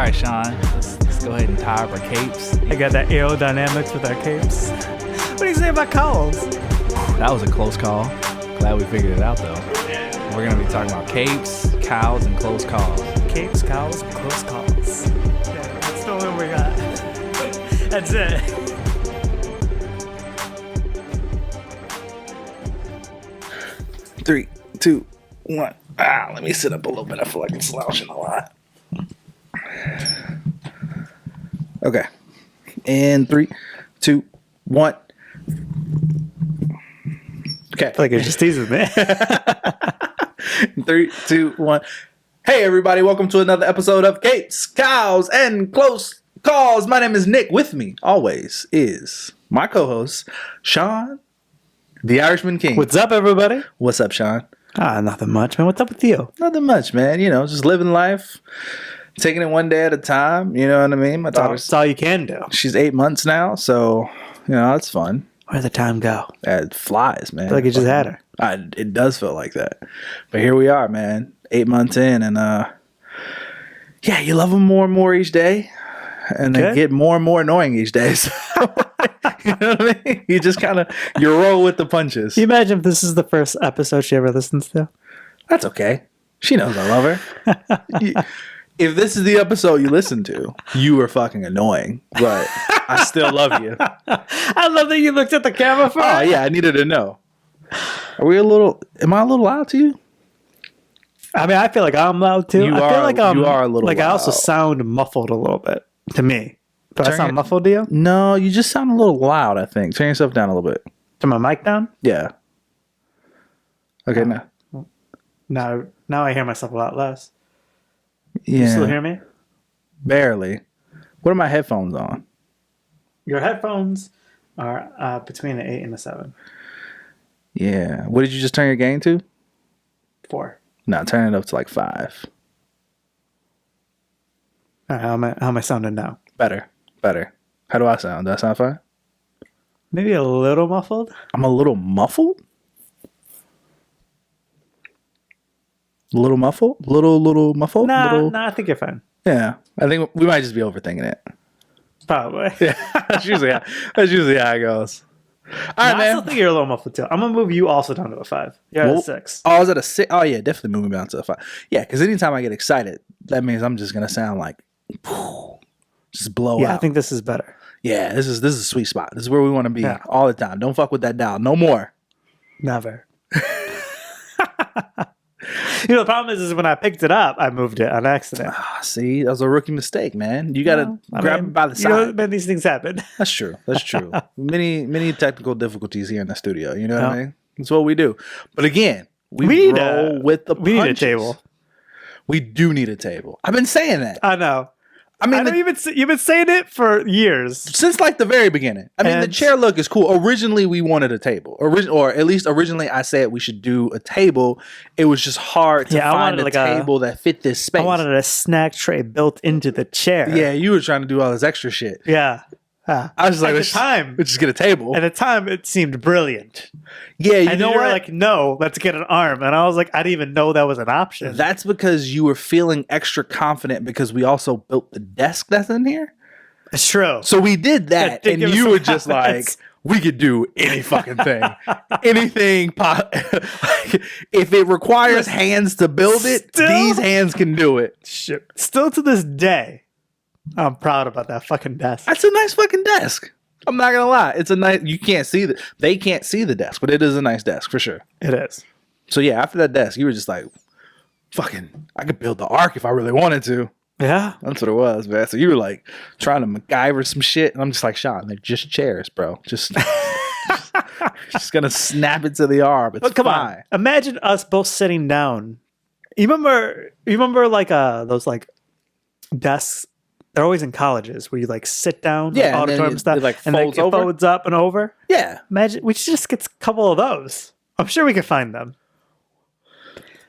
right, Sean. Let's go ahead and tie up our capes. I got that aerodynamics with our capes. What do you say about cows? That was a close call. Glad we figured it out, though. Yeah. We're going to be talking about capes, cows, and close calls. Capes, cows, close calls. Yeah, that's the one we got. That's it. Three, two, one. Let me sit up a little bit. I feel like I'm slouching a lot. Okay. And 3, 2, 1. Okay. I feel like you're just teasing me. 3, 2, 1. Hey, everybody. Welcome to another episode of Capes, Cows, and Close Calls. My name is Nick. With me, always, is my co-host, Sean, the Irishman King. What's up, everybody? What's up, Sean? Nothing much, man. What's up with you? Nothing much, man. You know, just living life, taking it one day at a time. You know what I mean? My daughter's, That's all you can do. she's 8 months now, so, you know, it's fun. Where'd the time go? It flies, man. I feel like you just had her. It does feel like that. But here we are, man. 8 months in, and yeah, you love them more and more each day, and they Good. get more and more annoying each day. So, you know what I mean? You just kind of, you roll with the punches. Can you imagine if this is the first episode she ever listens to? That's okay. She knows I love her. If this is the episode you listen to, you are fucking annoying, but I still love you. I love that you looked at the camera for Oh it. yeah, I needed to know. Am I a little loud to you? I mean, I feel like I'm loud too. I feel like you are a little like I also loud. sound muffled a little bit to me. Do I Turn sound it- muffled to you? No, you just sound a little loud, I think. Turn yourself down a little bit. Turn my mic down? Yeah. Okay, now. Now I hear myself a lot less. Yeah. You still hear me? Barely. What are my headphones on? Your headphones are between an 8 and a 7. Yeah. What did you just turn your gain to? 4. No, turn it up to like 5. All right, how am I sounding now? Better. How do I sound? Do I sound fine? Maybe a little muffled. I'm a little muffled? Little muffled? Little muffled? Nah, I think you're fine. Yeah. I think we might just be overthinking it. Probably. Yeah. That's usually how it goes. All right, I man. still think you're a little muffled too. I'm gonna move you also down to a 5. You're at Well, a 6. Oh, I was at a 6. Oh, yeah, definitely moving down to a 5. Yeah, because anytime I get excited, that means I'm just going to sound like, just blow Yeah, out. I think this is better. Yeah, this is a sweet spot. This is where we want to be Yeah. all the time. Don't fuck with that dial. No more. Never. You know, the problem is when I picked it up, I moved it on accident. Ah, see, that was a rookie mistake, man. You got to grab it by the You know, side. man, these things happen. That's true. Many technical difficulties here in the studio. You know what I Yeah. mean? That's what we do. But again, we need roll with the we need a punches. table. We do need a table. I've been saying that. I know. I mean, You've been saying it for years. since like the very beginning. I mean, the And- chair look is cool. Originally, we wanted a table. Or at least originally, I said we should do a table. It was just hard to Yeah, I find wanted a like a- table that fit this space. I wanted a snack tray built into the chair. Yeah, you were trying to do all this extra shit. Yeah. I was just like, At the let's time, just get a table. at the time, it seemed brilliant. Yeah, you And know you were what? like, no, let's get an arm. And I was like, I didn't even know that was an option. That's because you were feeling extra confident because we also built the desk that's in here. It's true. So we did that, did and give us you some were just like, confidence. we could do any fucking thing. Anything. Like, if it requires hands to build it, Still- these hands can do it. Shit. Still to this day, I'm proud about that fucking desk. That's a nice fucking desk. I'm not going to lie. It's a nice, you can't see they can't see the desk, but it is a nice desk for sure. It is. So yeah, after that desk, you were just like, fucking, I could build the ark if I really wanted to. Yeah. That's what it was, man. So you were like trying to MacGyver some shit, and I'm just like, Sean, they're just chairs, bro. Just gonna snap it to the arm. It's But come fine. on. Imagine us both sitting down. You remember like those like desks. They're always in colleges where you like sit down, Yeah, like and then auditorium it- stuff, it, like, and then folds it over? folds up and over. Yeah, Imagine we should just get a couple of those. I'm sure we could find them.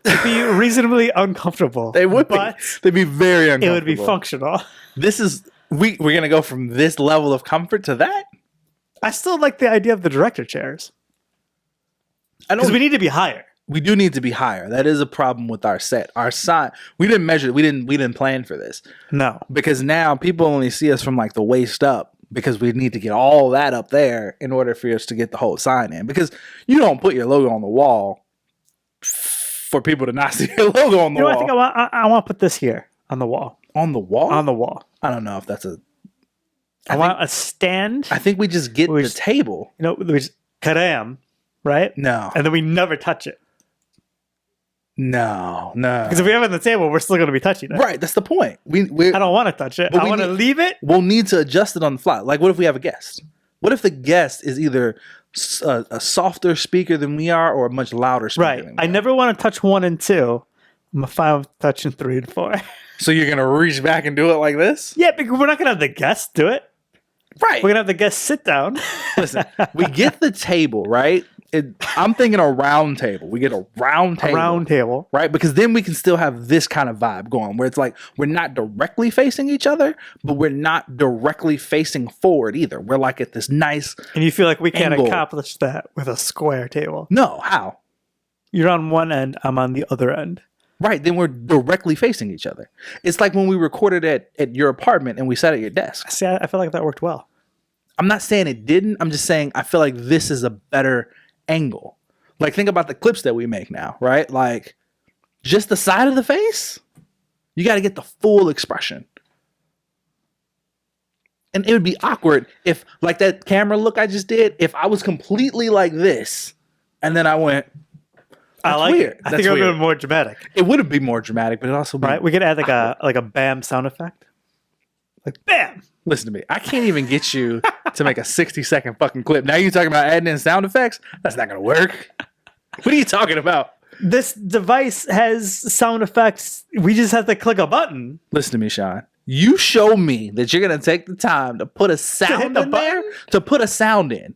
It'd be reasonably uncomfortable. they would but be. They'd be very it uncomfortable. would be functional. This is we're gonna go from this level of comfort to that. I still like the idea of the director chairs I because don't. we need to be higher. we do need to be higher. That is a problem with our set. Our sign, we didn't measure. We didn't plan for this No. because now people only see us from like the waist up because we need to get all that up there in order for us to get the whole sign in. Because you don't put your logo on the wall for people to not see your logo on the You know, wall. I think I want to put this here on the wall. On the wall? On the wall. I don't know if that's a. I want a stand. I think we just get We the just- table. You know, we just kadam, right? No, And then we never touch it. no. Because if we have it on the table, we're still going to be touching it. Right, that's the point. We I don't want to touch it. But I we want to need- leave it. we'll need to adjust it on the fly. Like, what if we have a guest? What if the guest is either a softer speaker than we are or a much louder speaker? Right. Than we I are? never want to touch 1 and 2. I'm fine with touching 3 and 4. So you're gonna reach back and do it like this? Yeah, because we're not going to have the guests do it. Right. We're going to have the guests sit down. Listen, we get the table, right? I'm thinking a round table. We get a round table. Round table. Right? Because then we can still have this kind of vibe going where it's like we're not directly facing each other, but we're not directly facing forward either. We're like at this nice. And you feel like we can't Angle. accomplish that with a square table. No, how? You're on one end, I'm on the other end. Right. Then we're directly facing each other. It's like when we recorded at your apartment and we sat at your desk. See, I feel like that worked well. I'm not saying it didn't. I'm just saying I feel like this is a better angle. Like, think about the clips that we make now, right? Like, just the side of the face, you got to get the full expression. And it would be awkward if, like that camera look I just did, if I was completely like this and then I went, I that's like weird. it. I That's think it would weird. be more dramatic. It would have been more dramatic, but it also be Right? We could add like a bam sound effect. Like bam. Listen to me. I can't even get you to make a 60-second fucking clip. Now you're talking about adding in sound effects? That's not going to work. What are you talking about? This device has sound effects. We just have to click a button. Listen to me, Sean. You show me that you're going to take the time to put a sound the in there, button? to put a sound in.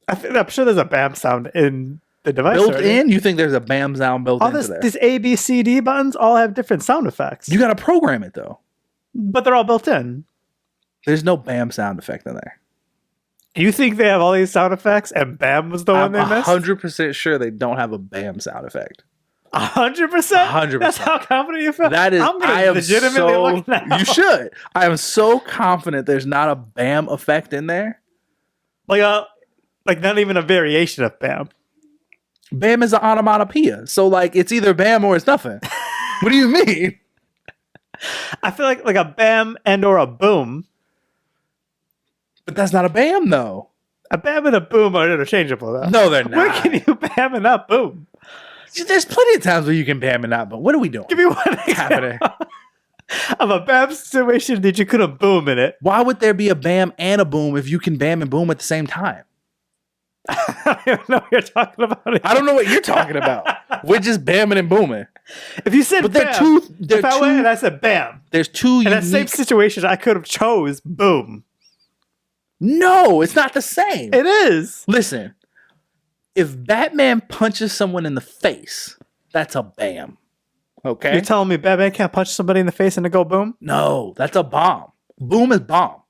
I'm sure there's a bam sound in the device. Built already. in? You think there's a BAM sound built All into there? these A, B, C, D buttons all have different sound effects. You got to program it, though. But they're all built in. There's no BAM sound effect in there. You think they have all these sound effects and bam was the one I'm they missed? 100% sure they don't have a BAM sound effect. 100%? 100%. That's how confident you feel? That is, I'm gonna I am legitimately so, look now. you should. I am so confident there's not a BAM effect in there. Like not even a variation of bam. BAM is an onomatopoeia. So, like, it's either BAM or it's nothing. What do you mean? I feel like a bam and or a boom. But that's not a BAM, though. A bam and a boom are interchangeable though. No, they're Where not. can you bam and not boom? There's plenty of times where you can BAM and not, but what are we doing? Give me one happening? example of a bam situation that you couldn't boom in it. Why would there be a BAM and a boom if you can BAM and boom at the same time? I don't know what you're talking about. I don't know what you're talking about. We're just BAMing and booming. If you said But they're bam, two- they're if I went two- and I said bam, There's two in that same unique... situation, I could have chose boom. No, it's not the same. It is. Listen, if Batman punches someone in the face, that's a BAM. Okay? You're telling me Batman can't punch somebody in the face and it go boom? No, that's a bomb. Boom is bomb.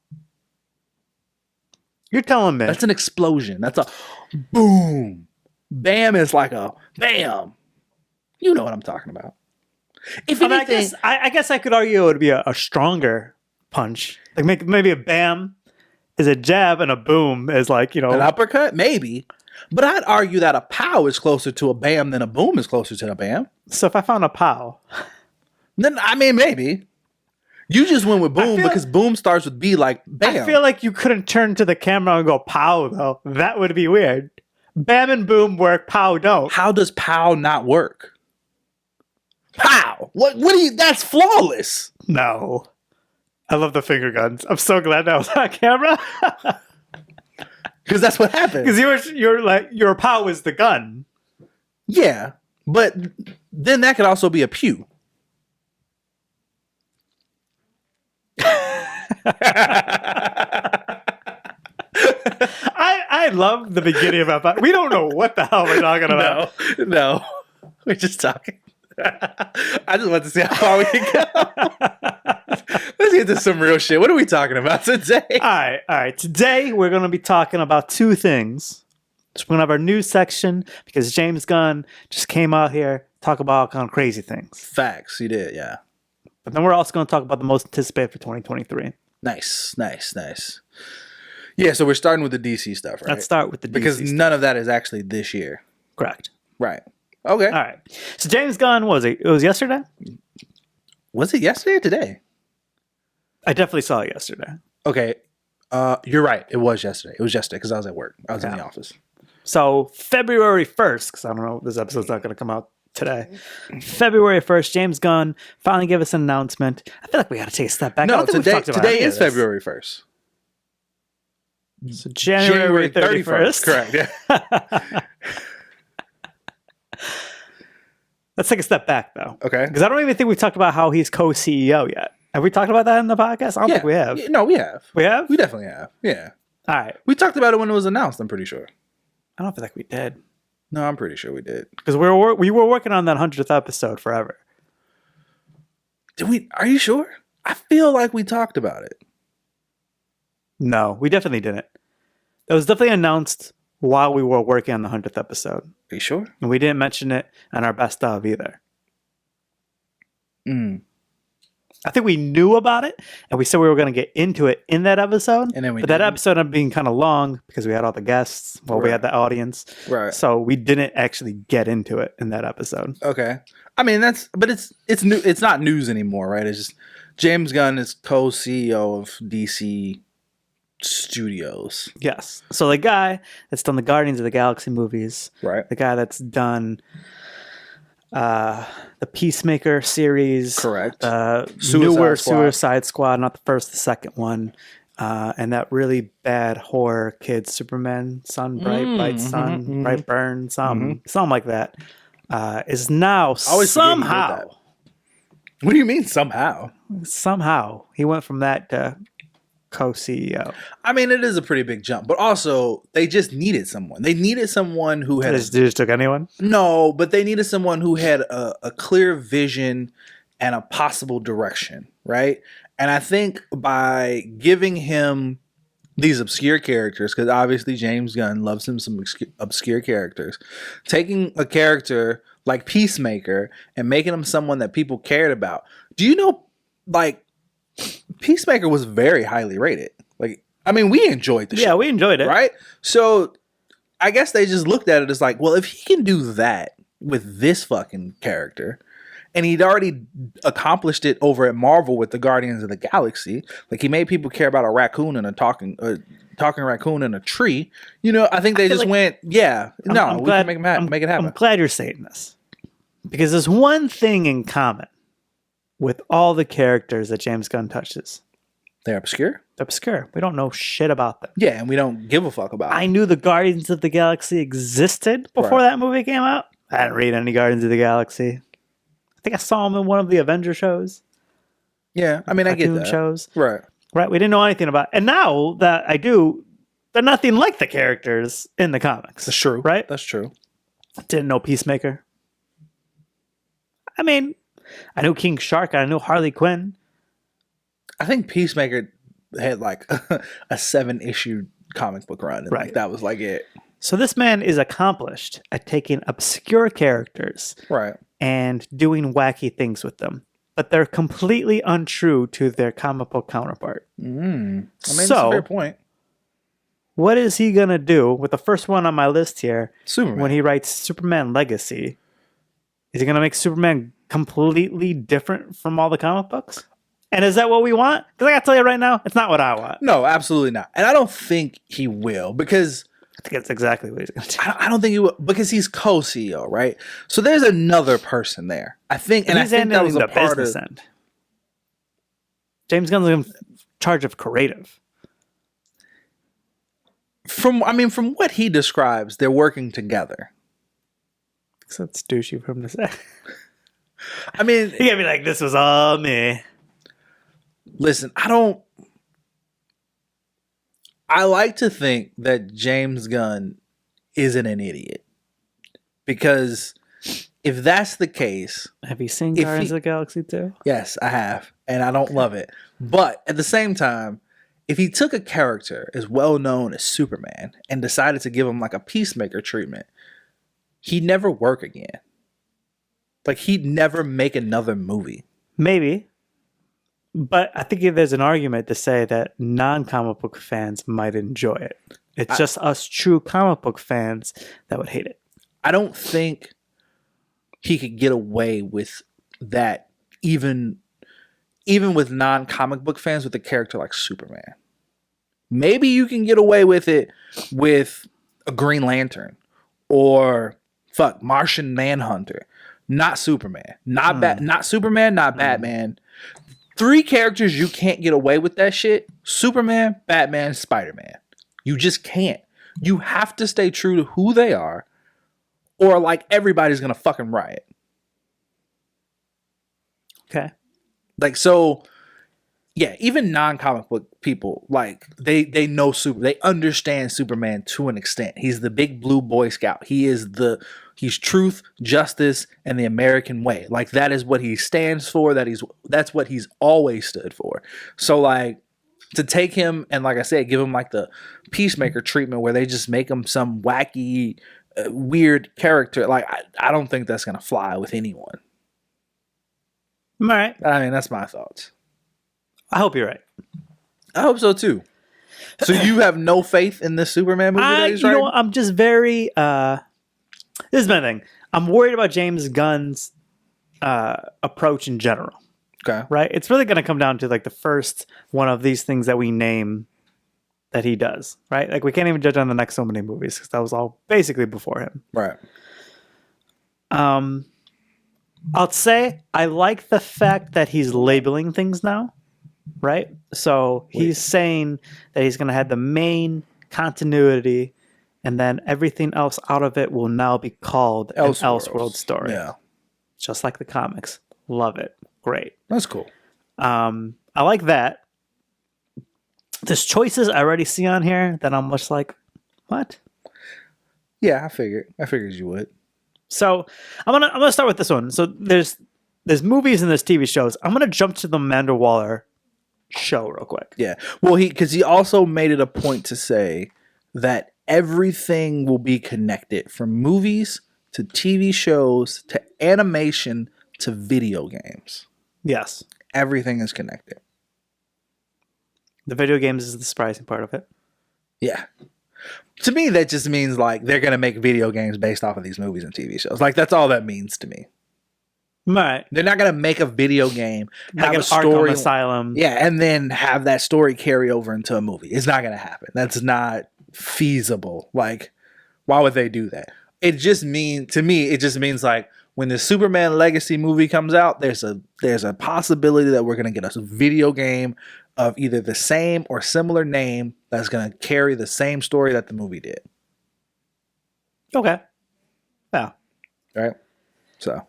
You're telling me. That's an explosion. That's a boom. Bam is like a bam. You know what I'm talking about. If I mean, anything, I guess I could argue it would be a stronger punch. Like maybe a bam is a jab and a boom is like, you know. an uppercut, maybe. But I'd argue that a pow is closer to a bam than a boom is closer to a bam. So if I found a pow, Then I mean, maybe. You just went with boom feel- because boom starts with B, like bam. I feel like you couldn't turn to the camera and go pow though. That would be weird. Bam and boom work, pow don't. How does pow not work? Pow. What do you? That's flawless. No. I love the finger guns. I'm so glad that was on camera. Because that's what happens. Because you're like your pow is the gun. Yeah, but then that could also be a pew. I love the beginning of that. We don't know what the hell we're talking about. No, we're just talking. I just want to see how far we can go. Let's get to some real shit. What are we talking about today? All right. Today we're going to be talking about two things. So we're gonna have our news section because James Gunn just came out here talk about all kind of crazy things. Facts, he did, yeah. But then we're also gonna talk about the most anticipated for 2023. Nice. Yeah, so we're starting with the DC stuff, right? Let's start with the DC because stuff. none of that is actually this year. Correct. Right. Okay. All right. So James Gunn, it was yesterday? Was it yesterday or today? I definitely saw it yesterday. Okay. You're right. It was yesterday. It was yesterday because I was at work. I was in the office. So February 1st, because I don't know, this episode's not going to come out today. February 1st, James Gunn finally gave us an announcement. I feel like we got to take a step back. I No, don't think we've talked about today any of is this. February 1st. So January 31st. Correct. Yeah. Let's take a step back, though. Okay. Because I don't even think we've talked about how he's co-CEO yet. Have we talked about that in the podcast? I don't think we have. Yeah, no, we have. We have? We definitely have. Yeah. All right. We talked about it when it was announced, I'm pretty sure. I don't feel like we did. No, I'm pretty sure we did. Because we were working on that 100th episode forever. Did we? Are you sure? I feel like we talked about it. No, we definitely didn't. It was definitely announced while we were working on the 100th episode. Are you sure? And we didn't mention it on our best of either. I think we knew about it, and we said we were going to get into it in that episode. And then we but that didn't. episode ended up being kind of long because we had all the guests. Well, we Right. had the audience. Right. So we didn't actually get into it in that episode. Okay. I mean, but it's new. It's not news anymore, right? It's just James Gunn is co-CEO of DC Studios, Yes. So the guy that's done the Guardians of the Galaxy movies, right? the guy that's done the Peacemaker series, Correct. newer Squad. Suicide Squad, not the first, the second one, and that really bad horror kid Superman, Sun Bright Sun, Bright Burn, something like that, is now always forget he did somehow that. What do you mean somehow? he went from that to co-CEO. I mean, it is a pretty big jump, but also they just needed someone. They needed someone who had They just took anyone. no, but they needed someone who had a clear vision and a possible direction, right? And I think by giving him these obscure characters, because obviously James Gunn loves him some obscure characters, taking a character like Peacemaker and making him someone that people cared about. Do you know, like, Peacemaker was very highly rated. Like, I mean, we enjoyed the show. Yeah, we enjoyed it. Right? So I guess they just looked at it as like, well, if he can do that with this fucking character, and he'd already accomplished it over at Marvel with the Guardians of the Galaxy, like he made people care about a raccoon and a talking raccoon in a tree. You know, I think they just like- went, yeah, we can make it happen. I'm glad you're saying this because there's one thing in common with all the characters that James Gunn touches. They're obscure. They're obscure. We don't know shit about them. Yeah, and we don't give a fuck about I it. knew the Guardians of the Galaxy existed before Right. that movie came out. I didn't read any Guardians of the Galaxy. I think I saw them in one of the Avenger shows, Yeah, I mean, I get cartoon that. shows. Right. Right? We didn't know anything about. And now that I do, they're nothing like the characters in the comics. That's true. Right? That's true. Didn't know Peacemaker. I mean, I knew King Shark. I knew Harley Quinn. I think Peacemaker had like a 7-issue comic book run, and Right. like that was like it. So this man is accomplished at taking obscure characters Right. and doing wacky things with them, but they're completely untrue to their comic book counterpart. I mean, that's a So- fair point. What is he gonna do with the first one on my list here Superman. when he writes Superman Legacy? Is he gonna make Superman completely different from all the comic books? And is that what we want? Because I gotta tell you right now, it's not what I want. No, absolutely not. And I don't think he will because I think it's exactly what he's gonna do. I don't think he will because he's co-CEO, right? So there's another person there. I think, and I he's think that handling was a the part business of. end. James Gunn's in charge of creative. From what he describes, they're working together. So it's douchey for him to say. I mean, He can't be like, this was all me. listen, I like to think that James Gunn isn't an idiot. Because if that's the case, Have you seen If Guardians he- of the Galaxy 2? yes, I have. And I don't love it. But at the same time, if he took a character as well known as Superman and decided to give him like a peacemaker treatment, he'd never work again. Like, he'd never make another movie. Maybe. But I think there's an argument to say that non-comic book fans might enjoy it. It's just us true comic book fans that would hate it. I don't think he could get away with that even with non-comic book fans with a character like Superman. Maybe you can get away with it with a Green Lantern or Martian Manhunter. Not Superman. Not Superman, not Batman. 3 characters you can't get away with that shit. Superman, Batman, Spider-Man. You just can't. You have to stay true to who they are, or like everybody's gonna fucking riot. Okay. Like, so yeah, even non-comic book people, like they know they understand Superman to an extent. He's the big blue Boy Scout. He's truth, justice, and the American way. Like, that is what he stands for. That's what he's always stood for. So like, to take him and, like I said, give him like the peacemaker treatment where they just make him some wacky, weird character. Like, I don't think that's gonna fly with anyone. All right. I mean, that's my thoughts. I hope you're right. I hope so too. So you have no faith in this Superman movie that he's writing? I'm just very this is my thing. I'm worried about James Gunn's approach in general. Okay. Right? It's really going to come down to like the first one of these things that we name that he does, right? Like, we can't even judge on the next so many movies because that was all basically before him. Right. I'll say I like the fact that he's labeling things now, right? So he's saying that he's going to have the main continuity, and then everything else out of it will now be called an Elseworld story. Yeah. Just like the comics. Love it. Great. That's cool. I like that. There's choices I already see on here that I'm just like, what? Yeah, I figured you would. So I'm gonna start with this one. So there's movies and there's TV shows. I'm gonna jump to the Amanda Waller show real quick. Yeah. Well, because he also made it a point to say that everything will be connected, from movies to TV shows to animation to video games. Yes. Everything is connected. The video games is the surprising part of it. Yeah. To me, that just means like they're going to make video games based off of these movies and TV shows. Like, that's all that means to me. Right. They're not going to make a video game, Like have an a story, Arkham Asylum. yeah, and then have that story carry over into a movie. It's not going to happen. That's not feasible. Like, why would they do that? It just means like when the Superman Legacy movie comes out, there's a possibility that we're going to get a video game of either the same or similar name that's going to carry the same story that the movie did. Okay. Yeah. Right? So.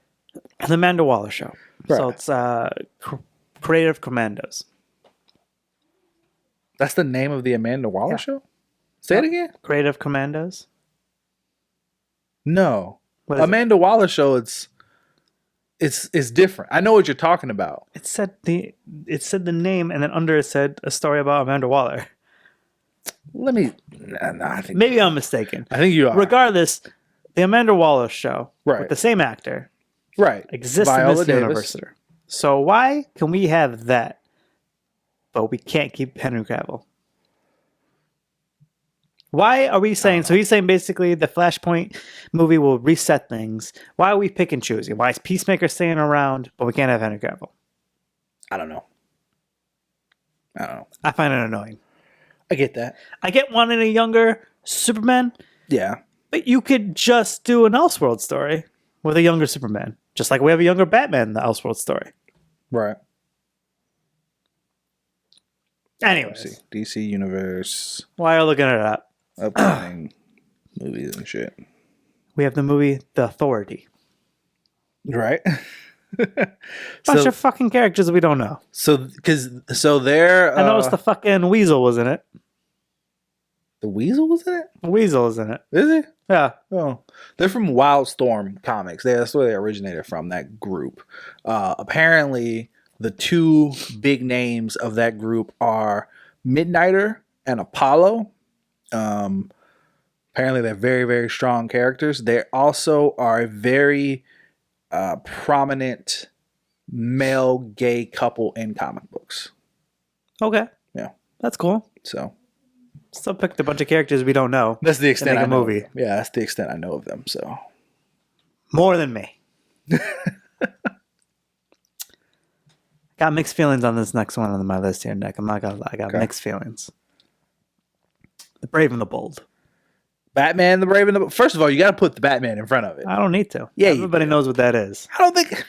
The Amanda Waller show. Right. So it's Creative Commandos. That's the name of the Amanda Waller show? Say it again? Creative Commandos? No. What is Amanda Waller show, it's different. I know what you're talking about. It said the name, and then under it said a story about Amanda Waller. I think Maybe I'm mistaken. I think you are. Regardless, the Amanda Waller show Right. with the same actor Right. exists Viola in this Davis. universe. So why can we have that, but we can't keep Henry Cavill? Why are we saying, so he's saying basically the Flashpoint movie will reset things. Why are we pick and choosing? Why is Peacemaker staying around, but we can't have Henry Cavill? I don't know. I find it annoying. I get that. I get wanting a younger Superman, Yeah. but you could just do an Elseworld story with a younger Superman. Just like we have a younger Batman in the Elseworld story. Right. Anyways, DC Universe, why are you looking at that? upcoming movies and shit. We have the movie The Authority. Right. Bunch of fucking characters we don't know. So they're. I noticed the fucking Weasel was in it. The Weasel was in it. The Weasel is in it. Is he? Yeah. Oh, they're from Wildstorm Comics. That's where they originated from. That group. Apparently, the two big names of that group are Midnighter and Apollo. Apparently, they're very, very strong characters. They also are a very prominent male gay couple in comic books. Okay. Yeah. That's cool. So Still picked a bunch of characters we don't know. that's the extent make I a know. movie. Of them. Yeah, that's the extent I know of them. So More than me. Got mixed feelings on this next one on my list here, Nick. I'm not gonna lie. I got mixed feelings. The Brave and the Bold. Batman, the Brave and the... First of all, you got to put the Batman in front of it. I don't need to. Yeah, you Everybody do. knows what that is. I don't think...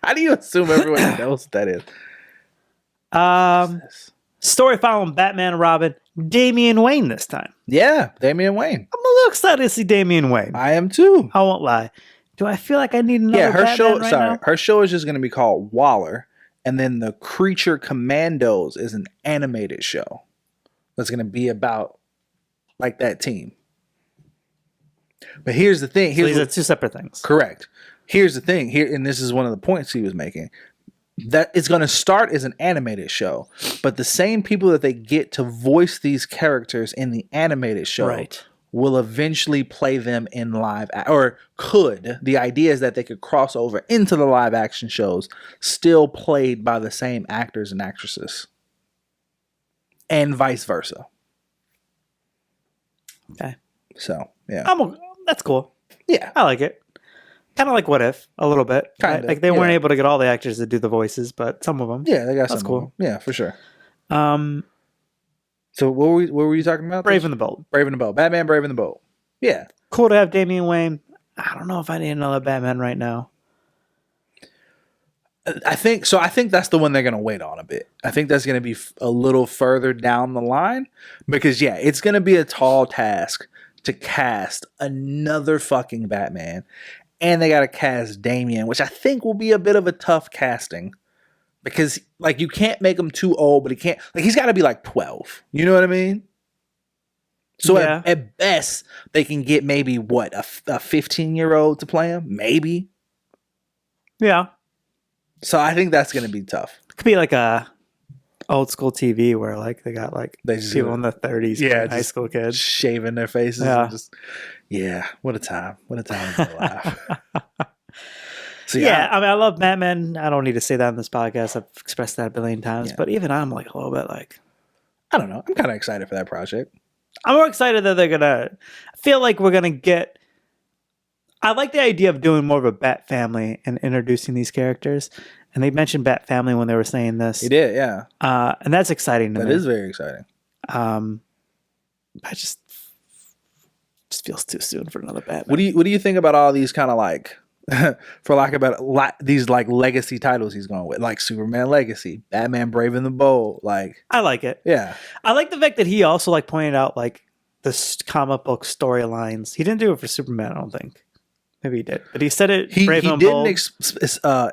How do you assume everyone knows what that is? Story following Batman and Robin. Damian Wayne this time. Yeah, Damian Wayne. I'm a little excited to see Damian Wayne. I am too. I won't lie. Do I feel like I need another Yeah, her Batman show... right sorry. now? Her show is just going to be called Waller. And then the Creature Commandos is an animated show that's going to be about like that team. But here's the thing. So these are two separate things. Correct. Here's the thing. Here, and this is one of the points he was making. That it's going to start as an animated show, but the same people that they get to voice these characters in the animated show Right. will eventually play them in or could. The idea is that they could cross over into the live action shows, still played by the same actors and actresses, and vice versa. Okay. So yeah, That's cool. yeah, I like it. Kind of like What If, a little bit. Kinda, Like they weren't yeah. able to get all the actors to do the voices, but some of them. yeah. They got That's some. cool. Yeah, for sure. Um, So what were you talking about? Brave and the Bold. Brave and the Bold. Batman, Brave and the Bold. Yeah. Cool to have Damian Wayne. I don't know if I need another Batman right now. I think so. I think that's the one they're going to wait on a bit. I think that's going to be a little further down the line because, yeah, it's going to be a tall task to cast another fucking Batman. And they got to cast Damian, which I think will be a bit of a tough casting because, like, you can't make him too old, but he can't, like, he's got to be like 12. You know what I mean? So Yeah. at best, they can get maybe what, a 15-year-old to play him? Maybe. Yeah. So I think that's going to be tough. It could be like a old school TV where like they got like They just people in the 30s, Yeah, high just school kids. Shaving their faces. Yeah. And just, yeah, what a time. What a time to be alive. So Yeah, I mean, I love Batman. I don't need to say that on this podcast. I've expressed that a billion times, Yeah. but even I'm like a little bit like, I don't know. I'm kind of excited for that project. I'm more excited that they're gonna. I feel like we're gonna get. I like the idea of doing more of a Bat family and introducing these characters. And they mentioned Bat family when they were saying this, He did, yeah. and that's exciting to That me. is very exciting. I just feels too soon for another Batman. What do you think about all these kind of like, for lack of better, these like legacy titles he's going with, like Superman Legacy, Batman Brave and the Bold, like I like it. yeah, I like the fact that he also like pointed out like the comic book storylines. He didn't do it for Superman, I don't think. Maybe he did, but he said it. he Brave and didn't Bold.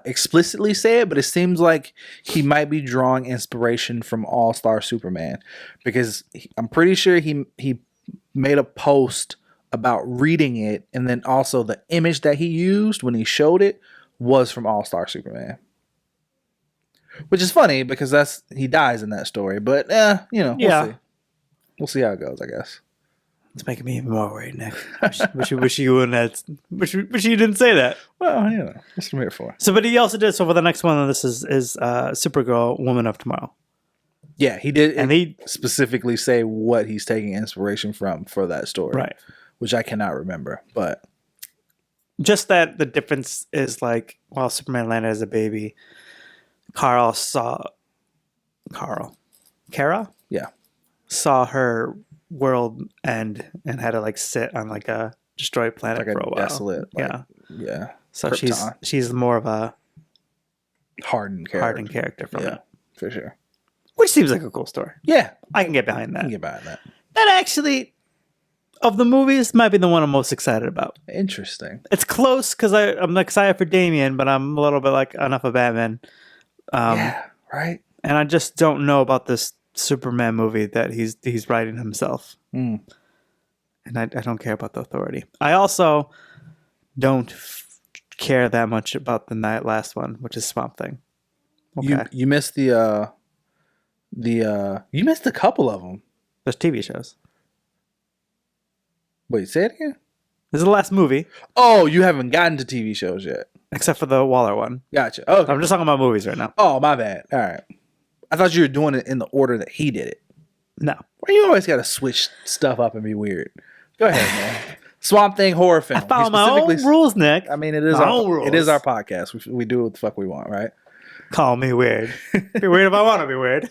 explicitly say it, but it seems like he might be drawing inspiration from All Star Superman because I'm pretty sure he made a post about reading it, and then also the image that he used when he showed it was from All Star Superman, which is funny because he dies in that story. But we'll see. We'll see how it goes, I guess. It's making me even more worried, Nick. Wish you wouldn't have. Wish you didn't say that. Well, that's what I'm here for. So, but he also did. So for the next one, this is Supergirl, Woman of Tomorrow. Yeah, he did, And he specifically say what he's taking inspiration from for that story, right. which I cannot remember, but Just that the difference is like while Superman landed as a baby, Kara yeah, saw her world end and had to like sit on like a destroyed planet like for a a while. desolate, yeah. So Krypton. she's more of a Hardened character. hardened character from Yeah, it, for sure. which seems like a cool story. Yeah, I can get behind I that. can get behind that. That actually, of the movies, might be the one I'm most excited about. Interesting. It's close because I'm excited for Damian, but I'm a little bit like enough of Batman. Yeah, right. And I just don't know about this Superman movie that he's writing himself. Mm. And I don't care about the Authority. I also don't care that much about the last one, which is Swamp Thing. Okay. You missed the You missed a couple of them. There's TV shows. Wait, say it again. This is the last movie, Oh, you haven't gotten to TV shows yet. except for the Waller one. Gotcha. Okay. I'm just talking about movies right now. Oh, my bad. All right. I thought you were doing it in the order that he did it. No. Why you always got to switch stuff up and be weird? Go ahead, man. Swamp Thing horror film. I follow my own rules, Nick. I mean, it is My own it is rules. our podcast. We do what the fuck we want, right? Call me weird. Be weird if I want to be weird.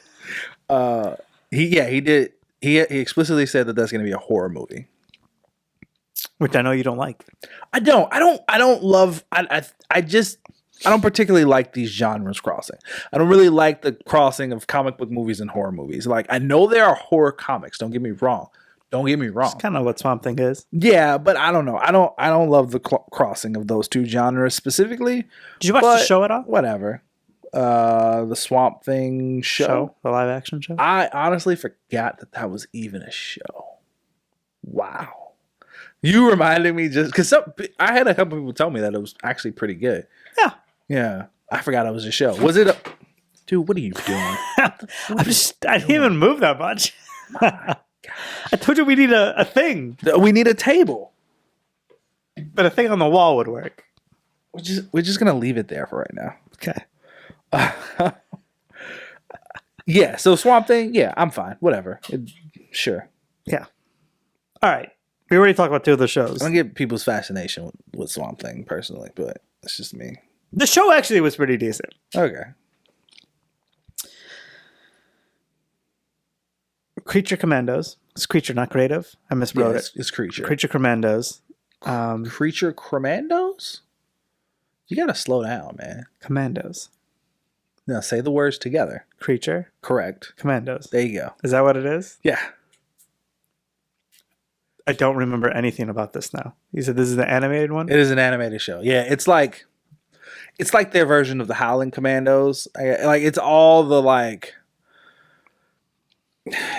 He did. He explicitly said that that's going to be a horror movie. Which I know you don't like. I don't love. I don't particularly like these genres crossing. I don't really like the crossing of comic book movies and horror movies. Like, I know there are horror comics. Don't get me wrong. It's kind of what Swamp Thing is. Yeah, but I don't know. I don't love the crossing of those two genres specifically. Did you watch the show at all? Whatever. The Swamp Thing show. The live action show? I honestly forgot that was even a show. Wow. You reminded me just because I had a couple people tell me that it was actually pretty good. Yeah. Yeah. I forgot it was a show. Was it Dude, what are you doing? I didn't even move that much. I told you we need a thing. We need a table. But a thing on the wall would work. We're just gonna leave it there for right now. Okay. Yeah, so Swamp Thing, yeah, I'm fine. Whatever. Sure. Yeah. All right. We already talked about two of the shows. I don't get people's fascination with Swamp Thing personally, but it's just me. The show actually was pretty decent. Okay. Creature Commandos. It's Creature, not Creative. I miswrote it. It's Creature. Creature Commandos. Creature Commandos? You gotta slow down, man. Commandos. Now say the words together. Creature Correct. Commandos. There you go. Is that what it is? Yeah. I don't remember anything about this now. You said this is the animated one? It is an animated show. Yeah, it's like their version of the Howling Commandos. Like it's all the like.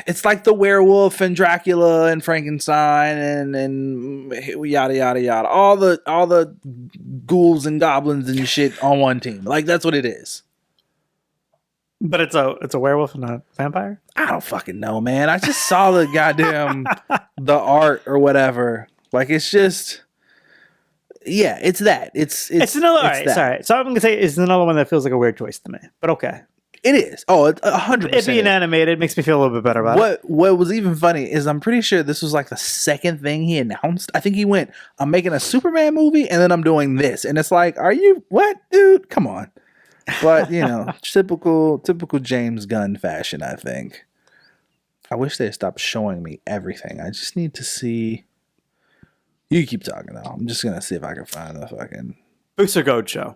It's like the werewolf and Dracula and Frankenstein and yada yada yada. All the ghouls and goblins and shit on one team. Like that's what it is. But it's a werewolf and a vampire? I don't fucking know, man. I just saw the goddamn the art or whatever. Like it's just yeah, it's that. It's another. All right, that. sorry. So I'm gonna say it's another one that feels like a weird choice to me. But okay. It is. Oh, 100%. It being animated makes me feel a little bit better about it. What was even funny is I'm pretty sure this was like the second thing he announced. I think he went, I'm making a Superman movie and then I'm doing this. And it's like, are you what, dude? Come on. But you know, typical James Gunn fashion, I think. I wish they'd stop showing me everything. I just need to see. You keep talking though. I'm just gonna see if I can find the fucking Booster Gold show.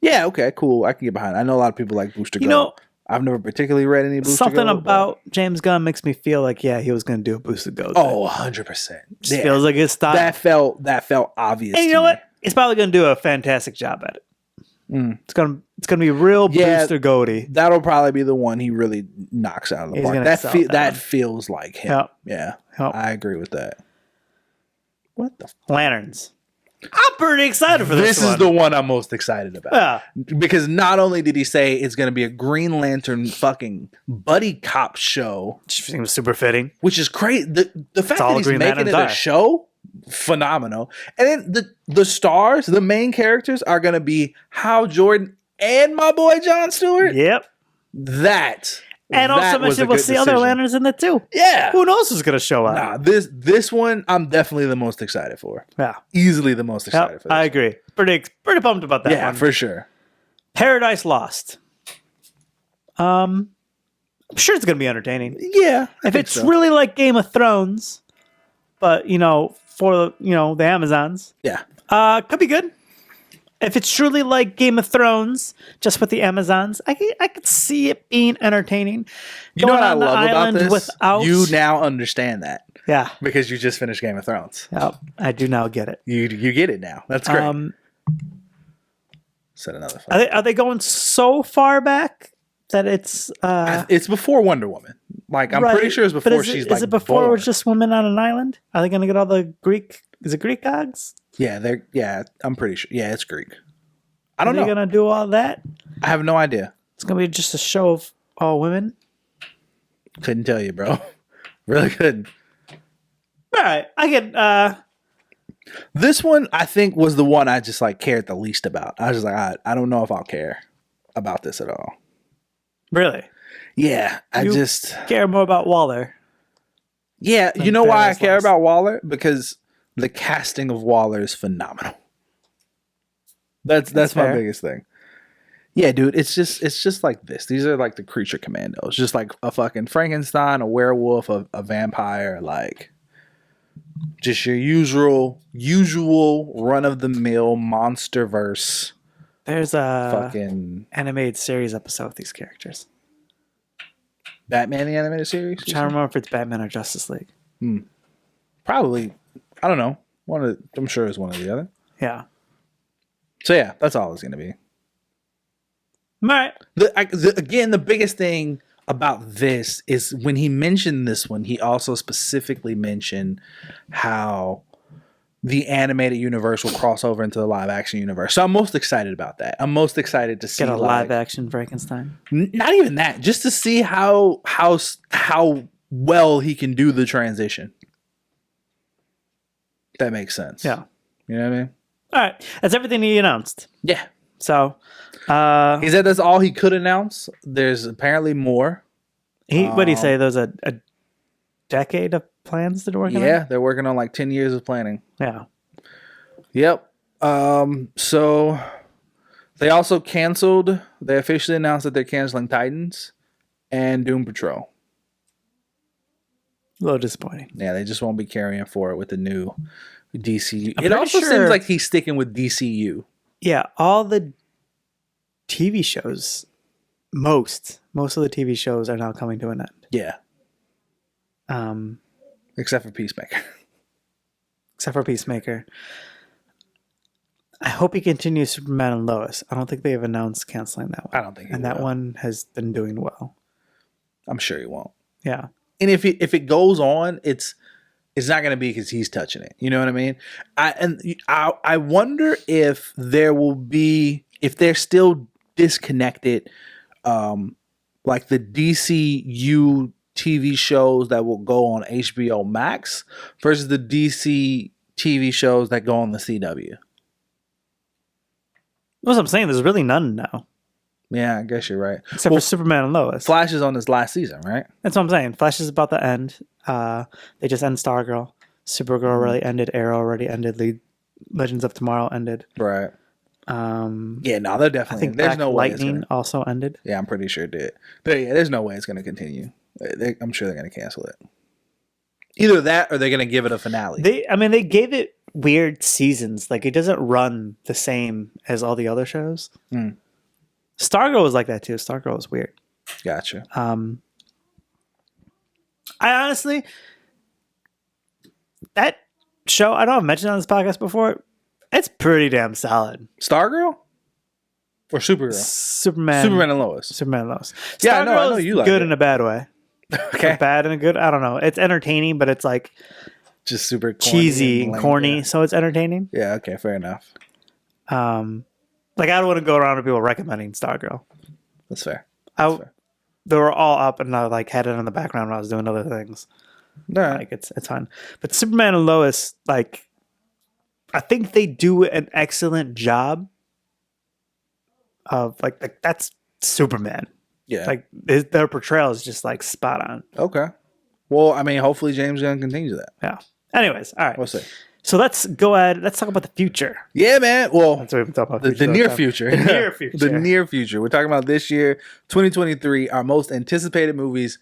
Yeah, okay, cool. I can get behind it. I know a lot of people like Booster Gold. You know, I've never particularly read any Booster something Gold, about James Gunn makes me feel like, yeah, he was going to do a Booster Gold. Oh, 100%. Just feels like his style. That felt obvious. And you know what? He's probably going to do a fantastic job at it. Mm. It's gonna be real Booster Goldie. That'll probably be the one he really knocks out of the He's park. That feels like him. Yep. Yeah, Yep. I agree with that. What the? Lanterns. I'm pretty excited for this one. This is the one I'm most excited about. Yeah. Because not only did he say it's going to be a Green Lantern fucking buddy cop show, Seems super fitting. which is crazy. The fact all that he's Green making Lanterns it a are. show, phenomenal. And then the stars, the main characters are going to be Hal Jordan and my boy Jon Stewart. Yep. And also that was mentioned a we'll good see other decision. lanterns in it too. Yeah. Who knows who's gonna show up? Nah, this one I'm definitely the most excited for. Yeah. Easily the most excited Yep, for. This I agree. Pretty pumped about that Yeah, one. for sure. Paradise Lost. I'm sure it's gonna be entertaining. Yeah. I If think it's so. really like Game of Thrones, but for the Amazons, Yeah. could be good. If it's truly like Game of Thrones, just with the Amazons, I could see it being entertaining. You know what I on the love about island this? without You now understand that yeah, because you just finished Game of Thrones. yep, I do now get it. You get it now. That's great. Said another. Are they going so far back that it's It's before Wonder Woman. Like I'm right, pretty sure it's but before is she's it, like is it before born. it was just women on an island? Are they going to get all the Greek? Is it Greek gods? Yeah, I'm pretty sure. Yeah, it's Greek. I Are don't they know. going to do all that? I have no idea. It's going to be just a show of all women. Couldn't tell you, bro. Really couldn't. All right, I get. This one, I think, was the one I just like cared the least about. I was just like, I don't know if I'll care about this at all. Really, Yeah, I You just care more about Waller. yeah. You than know why I Paradise care Lost. about Waller? Because the casting of Waller is phenomenal. That's my fair. biggest thing. Yeah, dude, it's just like this. These are like the creature commandos, just like a fucking Frankenstein, a werewolf, a vampire, like just your usual run of the mill monster verse. There's a Fucking animated series episode with these characters. Batman the animated series. I'm trying to remember if it's Batman or Justice League. Probably, I don't know. I'm sure it's one or the other. Yeah. So yeah, that's all it's gonna be. All right. Again, the biggest thing about this is when he mentioned this one, he also specifically mentioned how the animated universe will cross over into the live action universe. So I'm most excited about that. I'm most excited to see Get a live like, action Frankenstein. not even that, just to see how well he can do the transition. That makes sense. Yeah. You know what I mean? All right. That's everything he announced. Yeah. So, He said that's all he could announce. There's apparently more. what did he say? There's a decade of plans to work on? Yeah, they're working on like 10 years of planning. Yeah. Yep. So they also canceled. They officially announced that they're canceling Titans and Doom Patrol. A little disappointing. Yeah, they just won't be carrying forward with the new DCU. I'm It pretty also sure- seems like he's sticking with DCU. Yeah. All the TV shows, most of the TV shows are now coming to an end. Yeah, Um, except for Peacemaker. except for Peacemaker. I hope he continues Superman and Lois. I don't think they have announced canceling that one. I don't think he And that will. one has been doing well. I'm sure he won't. Yeah. And if it goes on, it's not going to be because he's touching it. You know what I mean? I wonder if there will be, if they're still disconnected, like the DCU TV shows that will go on HBO Max versus the DC TV shows that go on the CW. That's what I'm saying. There's really none now, Yeah, I guess you're right. except for Superman and Lois. Flash is on his last season, right? That's what I'm saying. Flash is about to end. They just end Stargirl. Supergirl already ended. Arrow already ended. Legends of Tomorrow ended. Right. Yeah, Yeah, no, they're I definitely. think There's Black no way. It's Lightning gonna, also ended. yeah, I'm pretty sure it did. But yeah, there's no way it's going to continue. I'm sure they're going to cancel it. Either that or they're going to give it a finale. They gave it weird seasons. Like it doesn't run the same as all the other shows. Mm. Stargirl was like that too. Stargirl was weird. Gotcha. I honestly, that show, I know I've mentioned on this podcast before, it's pretty damn solid. Stargirl or Supergirl? Superman and Lois. Superman and Lois. Yeah, I know Stargirl is you like good it. in a bad way. Okay. Bad and a good. I don't know. It's entertaining, but it's like Just super corny cheesy and lame. corny, so it's entertaining. Yeah, okay, fair enough. Like I don't want to go around to people recommending Stargirl. That's fair. They were all up, and I like had it in the background when I was doing other things. All right. Like it's fun. But Superman and Lois, like, I think they do an excellent job of like that's Superman. Yeah. Like their portrayal is just like spot on. Okay. Well, I mean, hopefully James Gunn continues that. Yeah. Anyways, all right. We'll see. So let's go ahead. Let's talk about the future. Yeah, man. Well, That's what we've been talking about. the near future. The near future. The near future. We're talking about this year, 2023, our most anticipated movies,